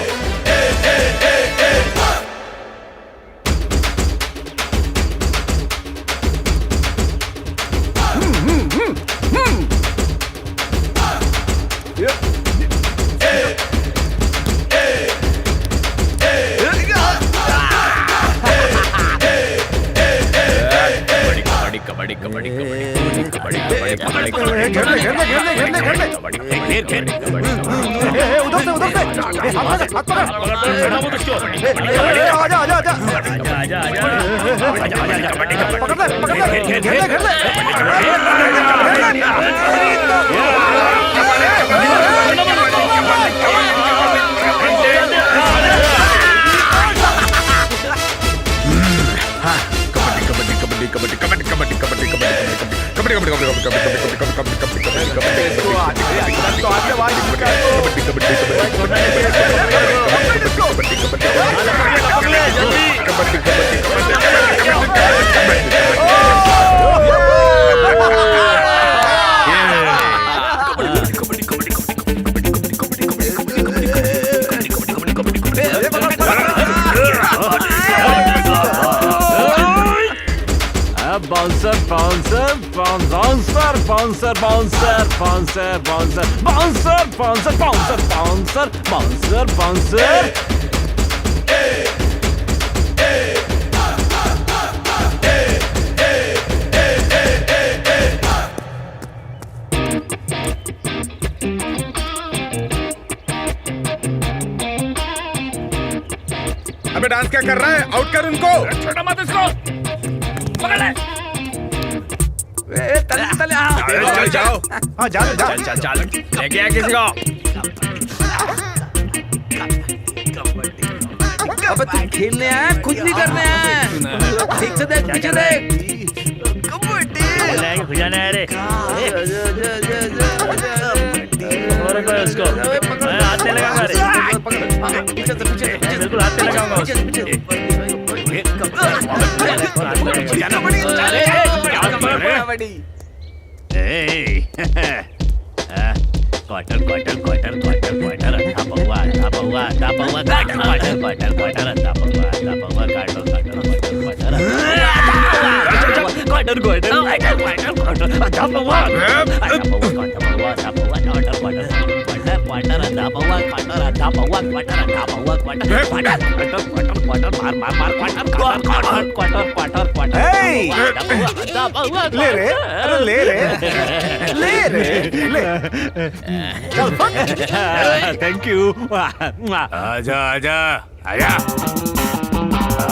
कबड्डी कबड्डी कबड्डी कबड्डी कबड्डी कबड्डी कबड्डी घेर ले घेर ले घेर ले घेर ले घेर ले घेर घेर उधर से हाथ पकड़ आजा आजा आजा पकड़ ले घेर ले घेर ले kabaddi kabaddi kabaddi kabaddi kabaddi kabaddi kabaddi bouncer bouncer bouncer bouncer bouncer bouncer bouncer bouncer bouncer bouncer bouncer bouncer bouncer. अबे डांस क्या कर रहा है? आउट कर उनको। छोटा मत इसको पकड़ ले। चल जाओ। हाँ चल चल चल चल लेके आ किसी को। अबे तुम खेलने आया, खुद नहीं करने आया। ठीक से देख, पीछे देख। कबड्डी खुजाना है रे। और कोई उसको मैं हाथ नहीं लगाऊंगा रे। पीछे से पीछे बिल्कुल हाथ नहीं लगाऊंगा quarter quarter quarter quarter quarter अच्छा पौवा अच्छा पौवा अच्छा पौवा क्वार्टर क्वार्टर क्वार्टर क्वार्टर अच्छा पौवा अच्छा पौवा quarter quarter quarter quarter quarter quarter अच्छा पौवा अच्छा पौवा अच्छा पौवा क्वार्टर क्वार्टर क्वार्टर अच्छा पौवा क्वार्टर अच्छा पौवा क्वार्टर अच्छा पौवा क्वार्टर क्वार्टर क्वार्टर क्वार्टर मार मार मार quarter quarter quarter quarter quarter अच्छा पौवा ले रे अरे ले रे ले रे ले थैंक यू। आजा आजा आजा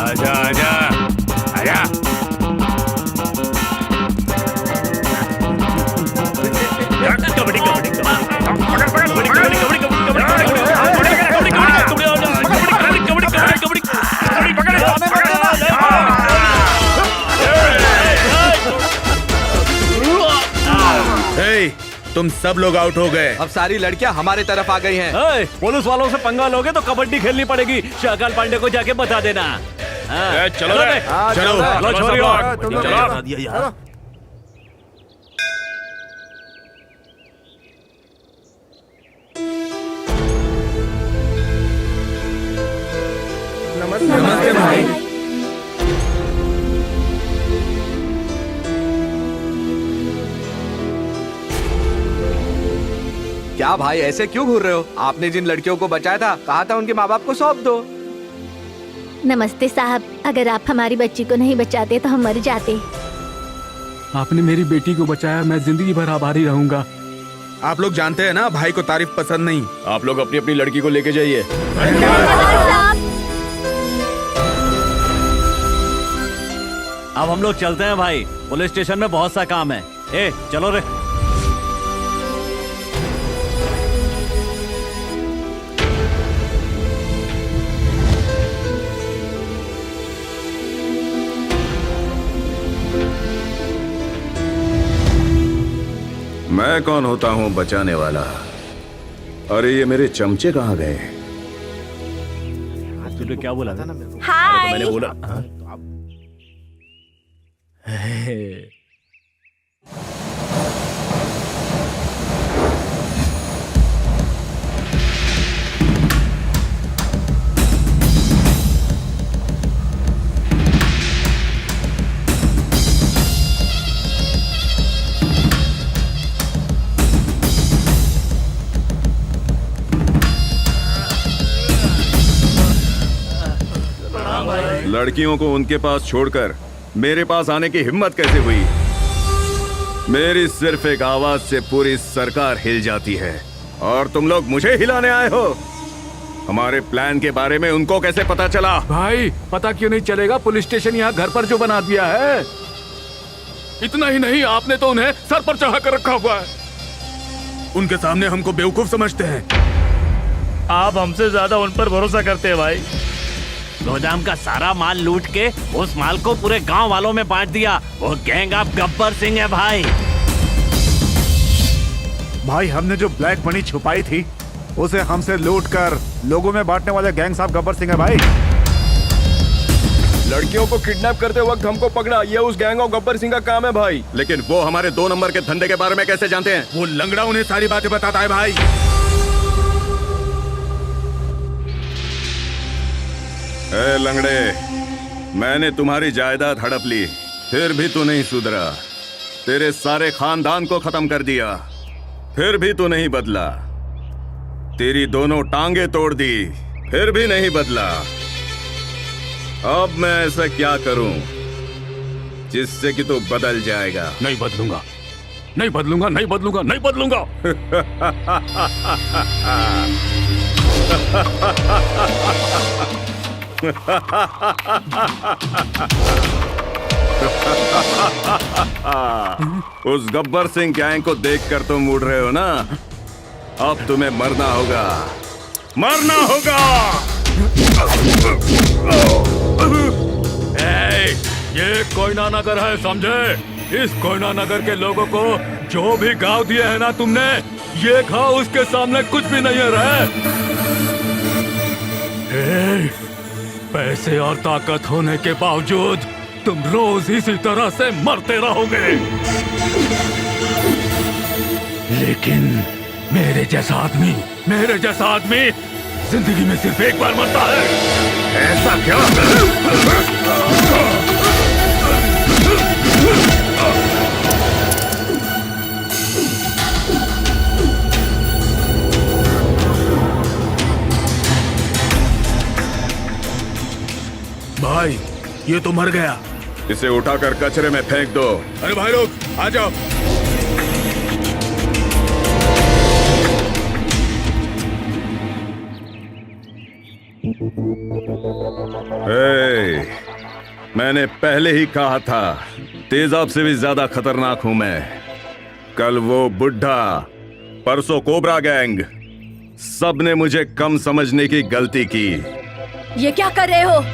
आजा आजा आजा। कबड्डी कबड्डी तुम सब लोग आउट हो गए। अब सारी लड़कियां हमारे तरफ आ गई हैं। पुलिस वालों से पंगा लोगे तो कबड्डी खेलनी पड़ेगी। शाकाल पांडे को जाके बता देना। चलो रे चलो चलो छोरियो चलो। क्या भाई ऐसे क्यों घूर रहे हो? आपने जिन लड़कियों को बचाया था कहा था उनके माँ बाप को सौंप दो। नमस्ते साहब, अगर आप हमारी बच्ची को नहीं बचाते तो हम मर जाते। आपने मेरी बेटी को बचाया, मैं जिंदगी भर आभारी रहूंगा। आप लोग जानते हैं ना भाई को तारीफ पसंद नहीं। आप लोग अपनी अपनी लड़की को लेके जाइए। अब हम लोग चलते हैं भाई, पुलिस स्टेशन में बहुत सा काम है। ए चलो रे। मैं कौन होता हूँ बचाने वाला? अरे ये मेरे चमचे कहाँ गए? तूने क्या बोला था? हाय। मैंने बोला लड़कियों को उनके पास छोड़कर मेरे पास आने की हिम्मत कैसे हुई? मेरी सिर्फ एक आवाज से पूरी सरकार हिल जाती है और तुम लोग मुझे हिलाने आए हो। हमारे प्लान के बारे में उनको कैसे पता चला? भाई पता क्यों नहीं चलेगा? पुलिस स्टेशन यहाँ घर पर जो बना दिया है। इतना ही नहीं, आपने तो उन्हें सर पर चढ़ा कर रखा हुआ है। उनके सामने हमको बेवकूफ समझते हैं। आप हमसे ज्यादा उन पर भरोसा करते हैं भाई। गोदाम का सारा माल लूट के उस माल को पूरे गांव वालों में बांट दिया। वो गैंग आप गब्बर सिंह है भाई। भाई हमने जो ब्लैक मनी छुपाई थी उसे हमसे लूट कर लोगों में बांटने वाले गैंग साहब गब्बर सिंह है भाई। लड़कियों को किडनैप करते वक्त हमको पकड़ा, ये उस गैंग ऑफ गब्बर सिंह का काम है भाई। लेकिन वो हमारे 2 नंबर के धंधे के बारे में कैसे जानते हैं? वो लंगड़ा उन्हें सारी बातें बताता है भाई। ए लंगड़े, मैंने तुम्हारी जायदाद हड़प ली, फिर भी तू नहीं सुधरा। तेरे सारे खानदान को खत्म कर दिया, फिर भी तू नहीं बदला। तेरी दोनों टांगे तोड़ दी, फिर भी नहीं बदला। अब मैं ऐसा क्या करूं जिससे कि तू बदल जाएगा? नहीं बदलूंगा, नहीं बदलूंगा, नहीं बदलूंगा, नहीं बदलूंगा। उस गब्बर सिंह गैंग को देखकर तुम उड़ रहे हो ना? अब तुम्हें मरना होगा, मरना होगा। ये कोयना नगर है, समझे? इस कोयना नगर के लोगों को जो भी गाँव दिए है ना तुमने, ये गाँव उसके सामने कुछ भी नहीं है। पैसे और ताकत होने के बावजूद तुम रोज इसी तरह से मरते रहोगे। लेकिन मेरे जैसा आदमी जिंदगी में सिर्फ एक बार मरता है। ऐसा क्या? भाई ये तो मर गया। इसे उठाकर कचरे में फेंक दो। अरे भाई लोग आ जाओ। मैंने पहले ही कहा था, तेजाब से भी ज्यादा खतरनाक हूं मैं। कल वो बुढ़ा, परसों कोबरा गैंग, सबने मुझे कम समझने की गलती की। ये क्या कर रहे हो?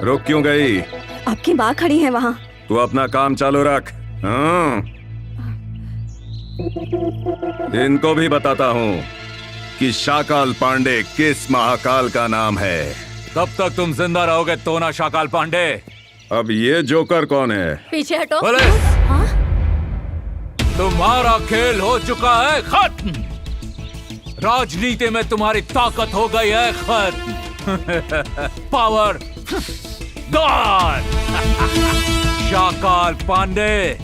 रुक क्यों गई? आपकी माँ खड़ी है वहाँ। तू अपना काम चालू रख। हाँ। इनको भी बताता हूँ कि शाकाल पांडे किस महाकाल का नाम है। कब तक तुम जिंदा रहोगे तोना शाकाल पांडे? अब ये जोकर कौन है? पीछे हटो। पुलिस! हाँ? तुम्हारा खेल हो चुका है खत्म। राजनीति में तुम्हारी ताकत हो गई है खत्म। Power gone. शाकाल पांडे,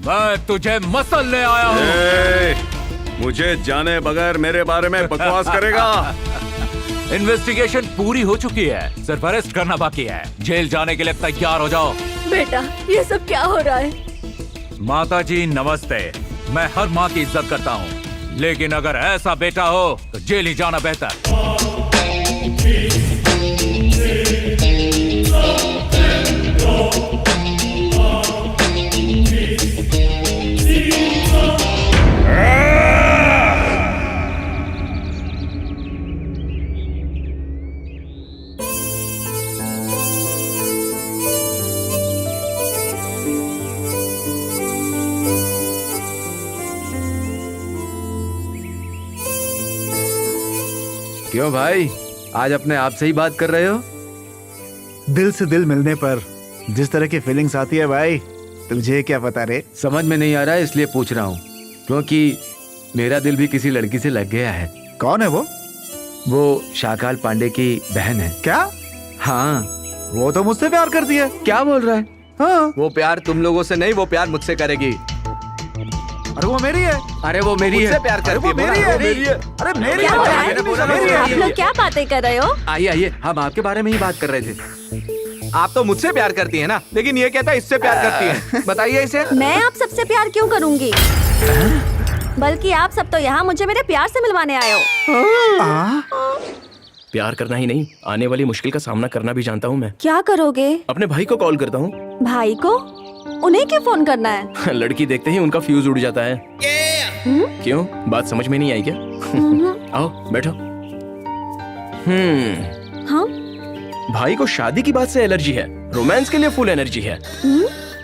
मैं तुझे मसलने आया हूँ। मुझे जाने बगैर मेरे बारे में बकवास करेगा? इन्वेस्टिगेशन पूरी हो चुकी है, सिर्फ अरेस्ट करना बाकी है। जेल जाने के लिए तैयार हो जाओ। बेटा, ये सब क्या हो रहा है? माता जी नमस्ते। मैं हर माँ की इज्जत करता हूँ, लेकिन अगर ऐसा बेटा हो तो जेल ही जाना बेहतर। क्यों भाई, आज अपने आप से ही बात कर रहे हो? दिल से दिल मिलने पर जिस तरह की फीलिंग्स आती है भाई, तुझे क्या पता रे? समझ में नहीं आ रहा है इसलिए पूछ रहा हूँ, क्योंकि मेरा दिल भी किसी लड़की से लग गया है। कौन है वो? वो शाकाल पांडे की बहन है। क्या? हाँ। वो तो मुझसे प्यार करती है। क्या बोल रहा है? हाँ। वो प्यार तुम लोगों से नहीं, वो प्यार मुझसे करेगी। अरे वो मेरी है। अरे वो मेरी है। प्यार करती है। मेरी है। अरे मेरी क्या हो रहा है? है। आप लोग क्या बातें कर रहे हो? आइए आइए, हम आपके बारे में ही बात कर रहे थे। आप तो मुझसे प्यार करती है ना, लेकिन ये कहता है इससे प्यार करती है। बताइए इसे। मैं आप सबसे प्यार क्यों करूंगी? बल्कि आप सब तो यहाँ मुझे मेरे प्यार से मिलवाने आए हो। प्यार करना ही नहीं, आने वाली मुश्किल का सामना करना भी जानता हूँ मैं। क्या करोगे? अपने भाई को कॉल करता हूँ। भाई को? उन्हें क्यों फोन करना है? लड़की देखते ही उनका फ्यूज उड़ जाता है। क्यों, बात समझ में नहीं आई क्या? आओ बैठो। हाँ? भाई को शादी की बात से एलर्जी है, रोमांस के लिए फुल एनर्जी है।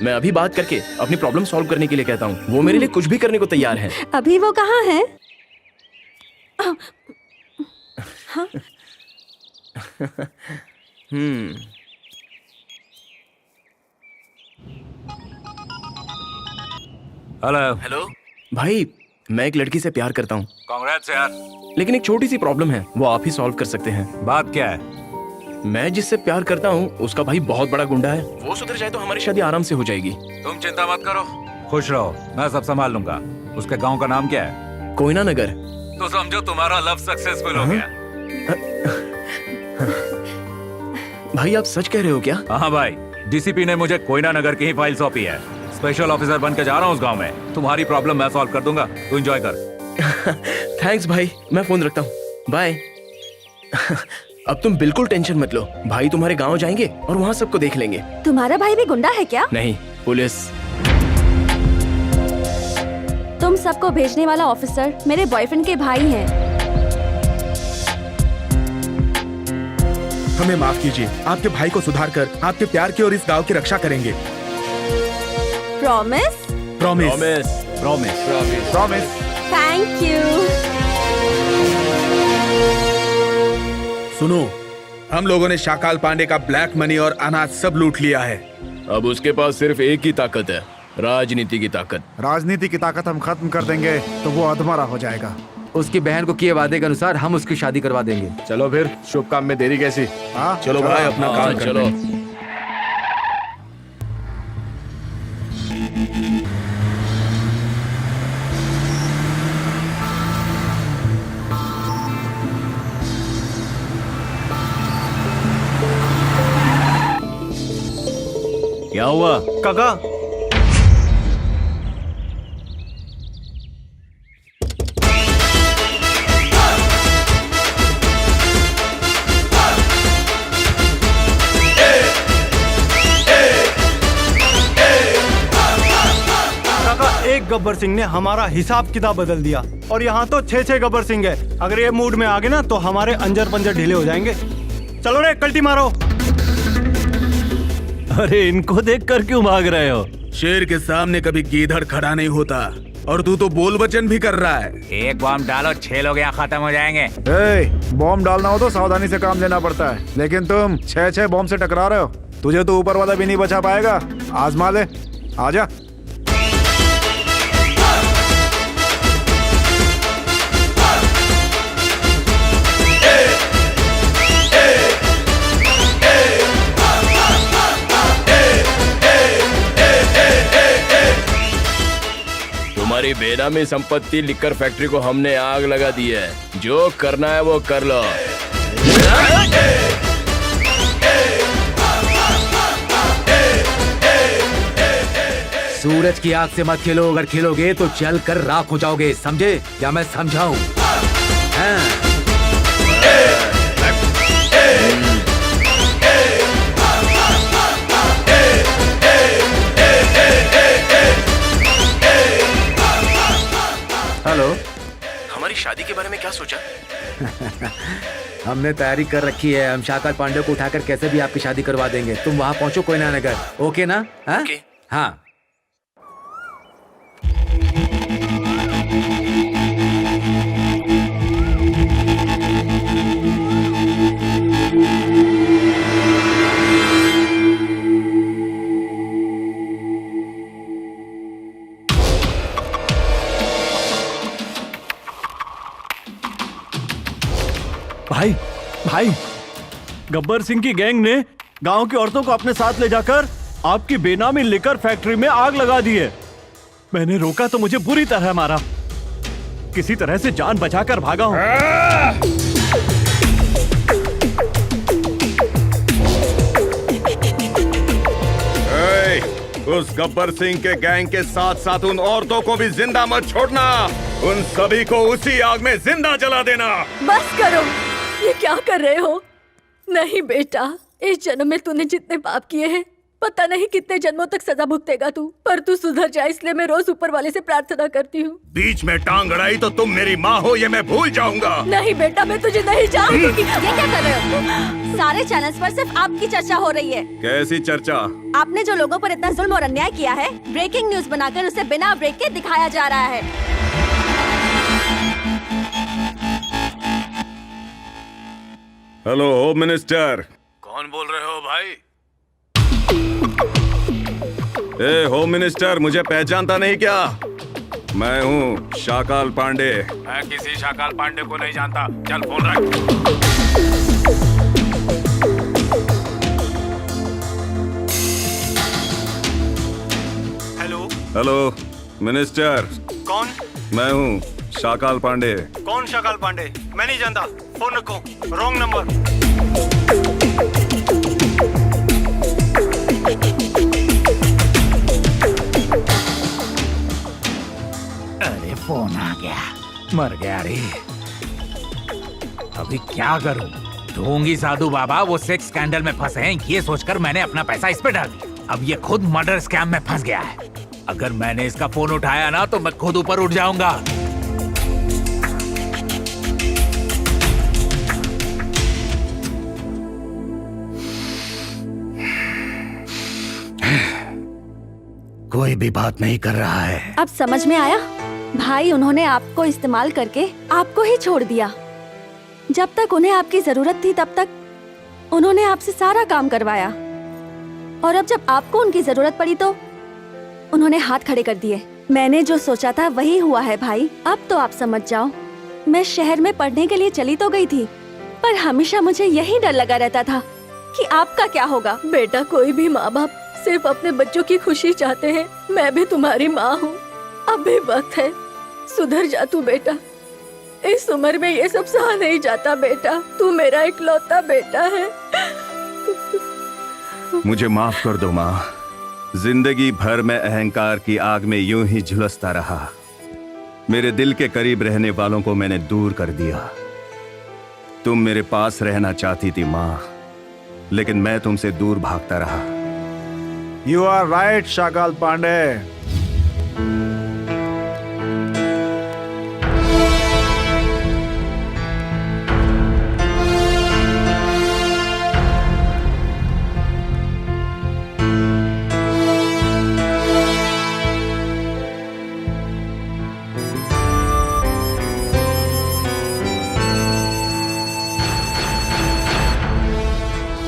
मैं अभी बात करके अपनी प्रॉब्लम सॉल्व करने के लिए कहता हूँ, वो मेरे लिए कुछ भी करने को तैयार है। अभी वो कहाँ है? हाँ? हेलो। हेलो भाई, मैं एक लड़की से प्यार करता हूँ। कांग्रेट्स यार। लेकिन एक छोटी सी प्रॉब्लम है, वो आप ही सॉल्व कर सकते हैं। बात क्या है? मैं जिससे प्यार करता हूँ उसका भाई बहुत बड़ा गुंडा है। वो सुधर जाए तो हमारी शादी आराम से हो जाएगी। तुम चिंता मत करो, खुश रहो, मैं सब संभाल लूंगा। उसके गांव का नाम क्या है? कोयना नगर। तो समझो तुम्हारा लव सक्सेसफुल हो गया। भाई आप सच कह रहे हो क्या? हाँ भाई, डीसीपी ने मुझे कोयना नगर की ही फाइल सौंपी है। स्पेशल ऑफिसर बन के जा रहा हूँ उस गांव में। तुम्हारी प्रॉब्लम मैं सॉल्व कर दूंगा, तू एंजॉय कर। थैंक्स भाई, मैं फोन रखता हूँ, बाय। अब तुम बिल्कुल टेंशन मत लो, भाई तुम्हारे गांव जाएंगे और वहाँ सबको देख लेंगे। तुम्हारा भाई भी गुंडा है क्या? नहीं, पुलिस। तुम सबको भेजने वाला ऑफिसर मेरे बॉयफ्रेंड के भाई हैं। हमें माफ कीजिए, आपके भाई को सुधार कर आपके प्यार की और इस गांव की रक्षा करेंगे। Promise? Promise. Promise. Promise. Thank you. सुनो, हम लोगों ने शाकाल पांडे का ब्लैक मनी और अनाज सब लूट लिया है। अब उसके पास सिर्फ एक ही ताकत है, राजनीति की ताकत। राजनीति की ताकत हम खत्म कर देंगे तो वो अधमरा हो जाएगा। उसकी बहन को किए वादे के अनुसार हम उसकी शादी करवा देंगे। चलो फिर, शुभ काम में देरी कैसी? चलो भाई, अपना काम करो। चलो। क्या हुआ काका? एक गब्बर सिंह ने हमारा हिसाब किताब बदल दिया और यहाँ तो 6-6 गब्बर सिंह है। अगर ये मूड में आ गए ना तो हमारे अंजर पंजर ढीले हो जाएंगे। चलो रे, कल्टी मारो। अरे इनको देख कर क्यों भाग रहे हो? शेर के सामने कभी गीदड़ खड़ा नहीं होता, और तू तो बोल वचन भी कर रहा है। एक बॉम्ब डालो, 6 लोग यहाँ खत्म हो जाएंगे। बॉम्ब डालना हो तो सावधानी से काम लेना पड़ता है, लेकिन तुम 6-6 बॉम्ब से टकरा रहे हो। तुझे तो ऊपर वाला भी नहीं बचा पाएगा। आजमा ले, आजा। तुम्हारी बेनामी संपत्ति लिकर फैक्ट्री को हमने आग लगा दी है। जो करना है वो कर लो। सूरज की आग से मत खेलो, अगर खेलोगे तो जल कर राख हो जाओगे, समझे? क्या मैं समझाऊं? हेलो। हमारी शादी के बारे में क्या सोचा? हमने तैयारी कर रखी है। हम शाकाल पांडे को उठाकर कैसे भी आपकी शादी करवा देंगे। तुम वहाँ पहुँचो कोयना नगर, ओके ना? ओके। हाँ। भाई भाई, गब्बर सिंह की गैंग ने गांव की औरतों को अपने साथ ले जाकर आपकी बेनामी लिकर फैक्ट्री में आग लगा दी है। मैंने रोका तो मुझे बुरी तरह मारा। किसी तरह से जान बचाकर भागा हूं। उस गब्बर सिंह के गैंग के साथ साथ उन औरतों को भी जिंदा मत छोड़ना। उन सभी को उसी आग में जिंदा जला देना। बस करो, ये क्या कर रहे हो? नहीं बेटा, इस जन्म में तूने जितने पाप किए हैं, पता नहीं कितने जन्मों तक सजा भुगतेगा तू। पर तू सुधर जा, इसलिए मैं रोज ऊपर वाले से प्रार्थना करती हूँ। बीच में टांग अड़ाई तो तुम मेरी माँ हो, ये मैं भूल जाऊंगा। नहीं बेटा, मैं तुझे नहीं जानती। ये क्या कर रहे हो? सारे चैनल्स पर सिर्फ आपकी चर्चा हो रही है। कैसी चर्चा? आपने जो लोगों पर इतना जुल्म और अन्याय किया है, ब्रेकिंग न्यूज बनाकर उसे बिना ब्रेक के दिखाया जा रहा है। Hello home minister. कौन बोल रहे हो भाई? ए होम मिनिस्टर, मुझे पहचानता नहीं क्या? मैं हूँ शाकाल पांडे। मैं किसी शाकाल पांडे को नहीं जानता। चल फोन रख। Hello hello minister. कौन? मैं हूँ शाकाल पांडे। कौन शाकाल पांडे? मैं नहीं जानता। फोन रखो, रॉन्ग नंबर। अरे फोन आ गया, मर गया रे। अभी क्या करूं? ढोंगी साधु बाबा वो सेक्स स्कैंडल में फंसे हैं, ये सोचकर मैंने अपना पैसा इस पे डाल दिया। अब ये खुद मर्डर स्कैम में फंस गया है। अगर मैंने इसका फोन उठाया ना तो मैं खुद ऊपर उठ जाऊंगा। कोई भी बात नहीं कर रहा है। अब समझ में आया? भाई, उन्होंने आपको इस्तेमाल करके आपको ही छोड़ दिया। जब तक उन्हें आपकी जरूरत थी तब तक उन्होंने आपसे सारा काम करवाया, और अब जब आपको उनकी जरूरत पड़ी तो उन्होंने हाथ खड़े कर दिए। मैंने जो सोचा था वही हुआ है भाई। अब तो आप समझ जाओ। मैं शहर में पढ़ने के लिए चली तो गई थी, पर हमेशा मुझे यही डर लगा रहता था कि आपका क्या होगा। बेटा, कोई भी माँ बाप सिर्फ अपने बच्चों की खुशी चाहते हैं। मैं भी तुम्हारी माँ हूँ। अब भी वक्त है, सुधर जा तू बेटा। इस उम्र में ये सब सहा नहीं जाता बेटा। तू मेरा इकलौता बेटा है। मुझे माफ कर दो माँ। जिंदगी भर मैं अहंकार की आग में यूं ही झुलसता रहा। मेरे दिल के करीब रहने वालों को मैंने दूर कर दिया। तुम मेरे पास रहना चाहती थी माँ, लेकिन मैं तुमसे दूर भागता रहा। You are right Shakal Pandey.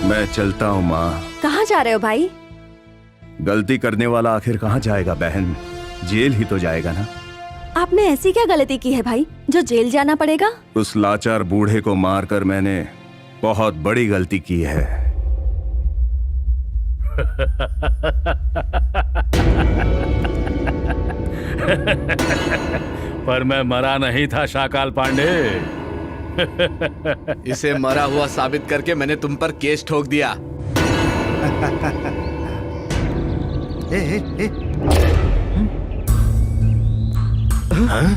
मैं चलता हूँ माँ। कहाँ जा रहे हो भाई? गलती करने वाला आखिर कहाँ जाएगा बहन? जेल ही तो जाएगा ना। आपने ऐसी क्या गलती की है भाई जो जेल जाना पड़ेगा? उस लाचार बूढ़े को मारकर मैंने बहुत बड़ी गलती की है। पर मैं मरा नहीं था शाकाल पांडे। इसे मरा हुआ साबित करके मैंने तुम पर केस ठोक दिया।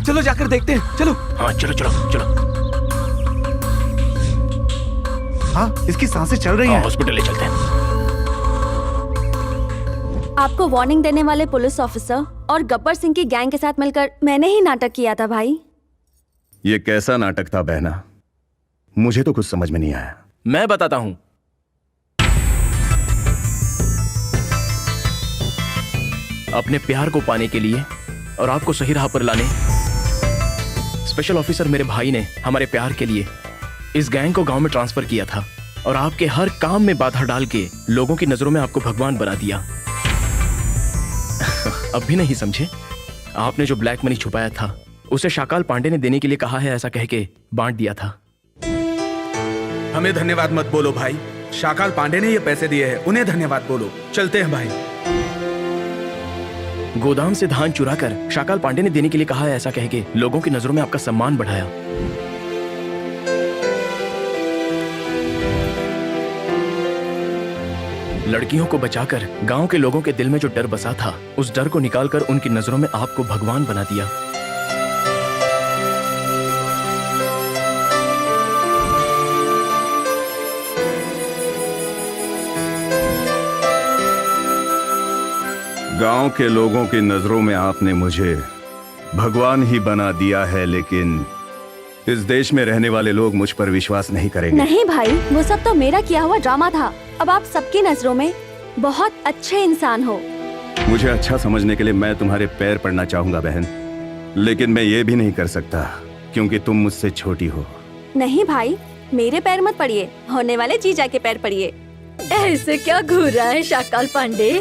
चलो जाकर देखते हैं, चलो। हाँ चलो चलो चलो। हाँ, इसकी सांसें चल रही हैं। हॉस्पिटल ले चलते हैं। आपको वार्निंग देने वाले पुलिस ऑफिसर और गब्बर सिंह की गैंग के साथ मिलकर मैंने ही नाटक किया था भाई। ये कैसा नाटक था बहना? मुझे तो कुछ समझ में नहीं आया। मैं बताता हूं। अपने प्यार को पाने के लिए और आपको सही राह पर लाने स्पेशल ऑफिसर मेरे भाई ने हमारे प्यार के लिए इस गैंग को गांव में ट्रांसफर किया था और आपके हर काम में बाधा डाल के लोगों की नजरों में आपको भगवान बना दिया। अब भी नहीं समझे? आपने जो ब्लैक मनी छुपाया था उसे शाकाल पांडे ने देने के लिए कहा है, ऐसा कह के बांट दिया था। हमें धन्यवाद मत बोलो भाई, शाकाल पांडे ने ये पैसे दिए हैं, उन्हें धन्यवाद बोलो। चलते हैं भाई। गोदाम से धान चुरा कर शाकाल पांडे ने देने के लिए कहा है, ऐसा कह के लोगों की नजरों में आपका सम्मान बढ़ाया। लड़कियों को बचाकर गांव के लोगों के दिल में जो डर बसा था, उस डर को निकालकर उनकी नजरों में आपको भगवान बना दिया। गांव के लोगों की नजरों में आपने मुझे भगवान ही बना दिया है, लेकिन इस देश में रहने वाले लोग मुझ पर विश्वास नहीं करेंगे। नहीं भाई, वो सब तो मेरा किया हुआ ड्रामा था। अब आप सबकी नजरों में बहुत अच्छे इंसान हो। मुझे अच्छा समझने के लिए मैं तुम्हारे पैर पड़ना चाहूंगा बहन, लेकिन मैं ये भी नहीं कर सकता क्योंकि तुम मुझसे छोटी हो। नहीं भाई, मेरे पैर मत पड़िए, होने वाले जीजा के पैर पड़िए। ऐसे क्या घूर रहा है शाकाल पांडे?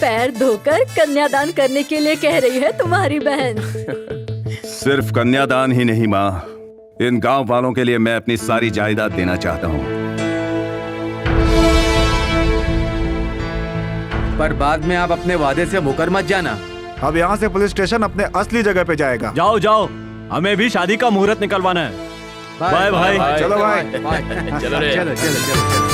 पैर धोकर कन्यादान करने के लिए कह रही है तुम्हारी बहन। सिर्फ कन्यादान ही नहीं माँ, इन गांव वालों के लिए मैं अपनी सारी जायदाद देना चाहता हूँ। पर बाद में आप अपने वादे से मुकर मत जाना। अब यहाँ से पुलिस स्टेशन अपने असली जगह पे जाएगा। जाओ जाओ, हमें भी शादी का मुहूर्त निकलवाना है। बाय भाई। चलो भाई। चलो रे। चलो चलो चलो।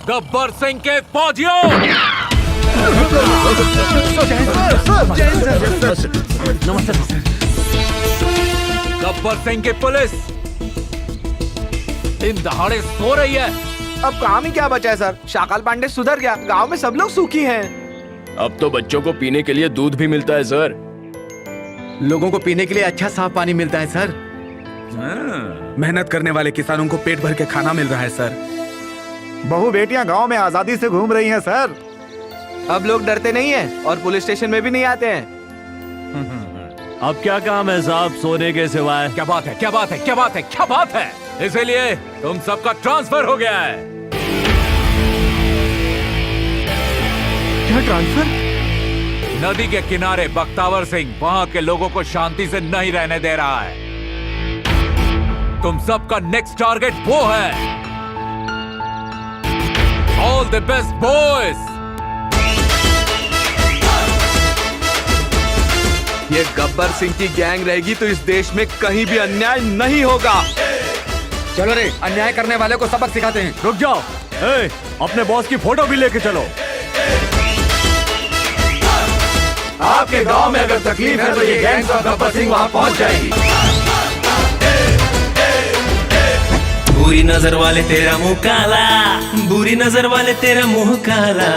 गब्बर सिंह के फौजियों, गब्बर सिंह की पुलिस दिन दहाड़े सो रही है। अब काम ही क्या बचा है सर? शाकाल पांडे सुधर गया, गांव में सब लोग सुखी हैं। अब तो बच्चों को पीने के लिए दूध भी मिलता है सर। लोगों को पीने के लिए अच्छा साफ पानी मिलता है सर। मेहनत करने वाले किसानों को पेट भर के खाना मिल रहा है सर। बहू बेटियां गांव में आजादी से घूम रही हैं सर। अब लोग डरते नहीं हैं और पुलिस स्टेशन में भी नहीं आते हैं। अब क्या काम है साहब सोने के सिवाय? क्या बात है, क्या बात है, क्या बात है, क्या बात है? इसीलिए तुम सबका ट्रांसफर हो गया है। क्या ट्रांसफर? नदी के किनारे बख्तावर सिंह वहां के लोगों को शांति से नहीं रहने दे रहा है। तुम सबका नेक्स्ट टारगेट वो है। All the best boys! ये गब्बर सिंह की गैंग रहेगी तो इस देश में कहीं भी अन्याय नहीं होगा। चलो रे, अन्याय करने वाले को सबक सिखाते हैं। रुक जाओ, अपने बॉस की फोटो भी लेके चलो। आपके गांव में अगर तकलीफ है तो ये गैंग और गब्बर सिंह वहां पहुंच जाएगी। बुरी नजर वाले तेरा मुंह काला, बुरी नजर वाले तेरा मुंह काला।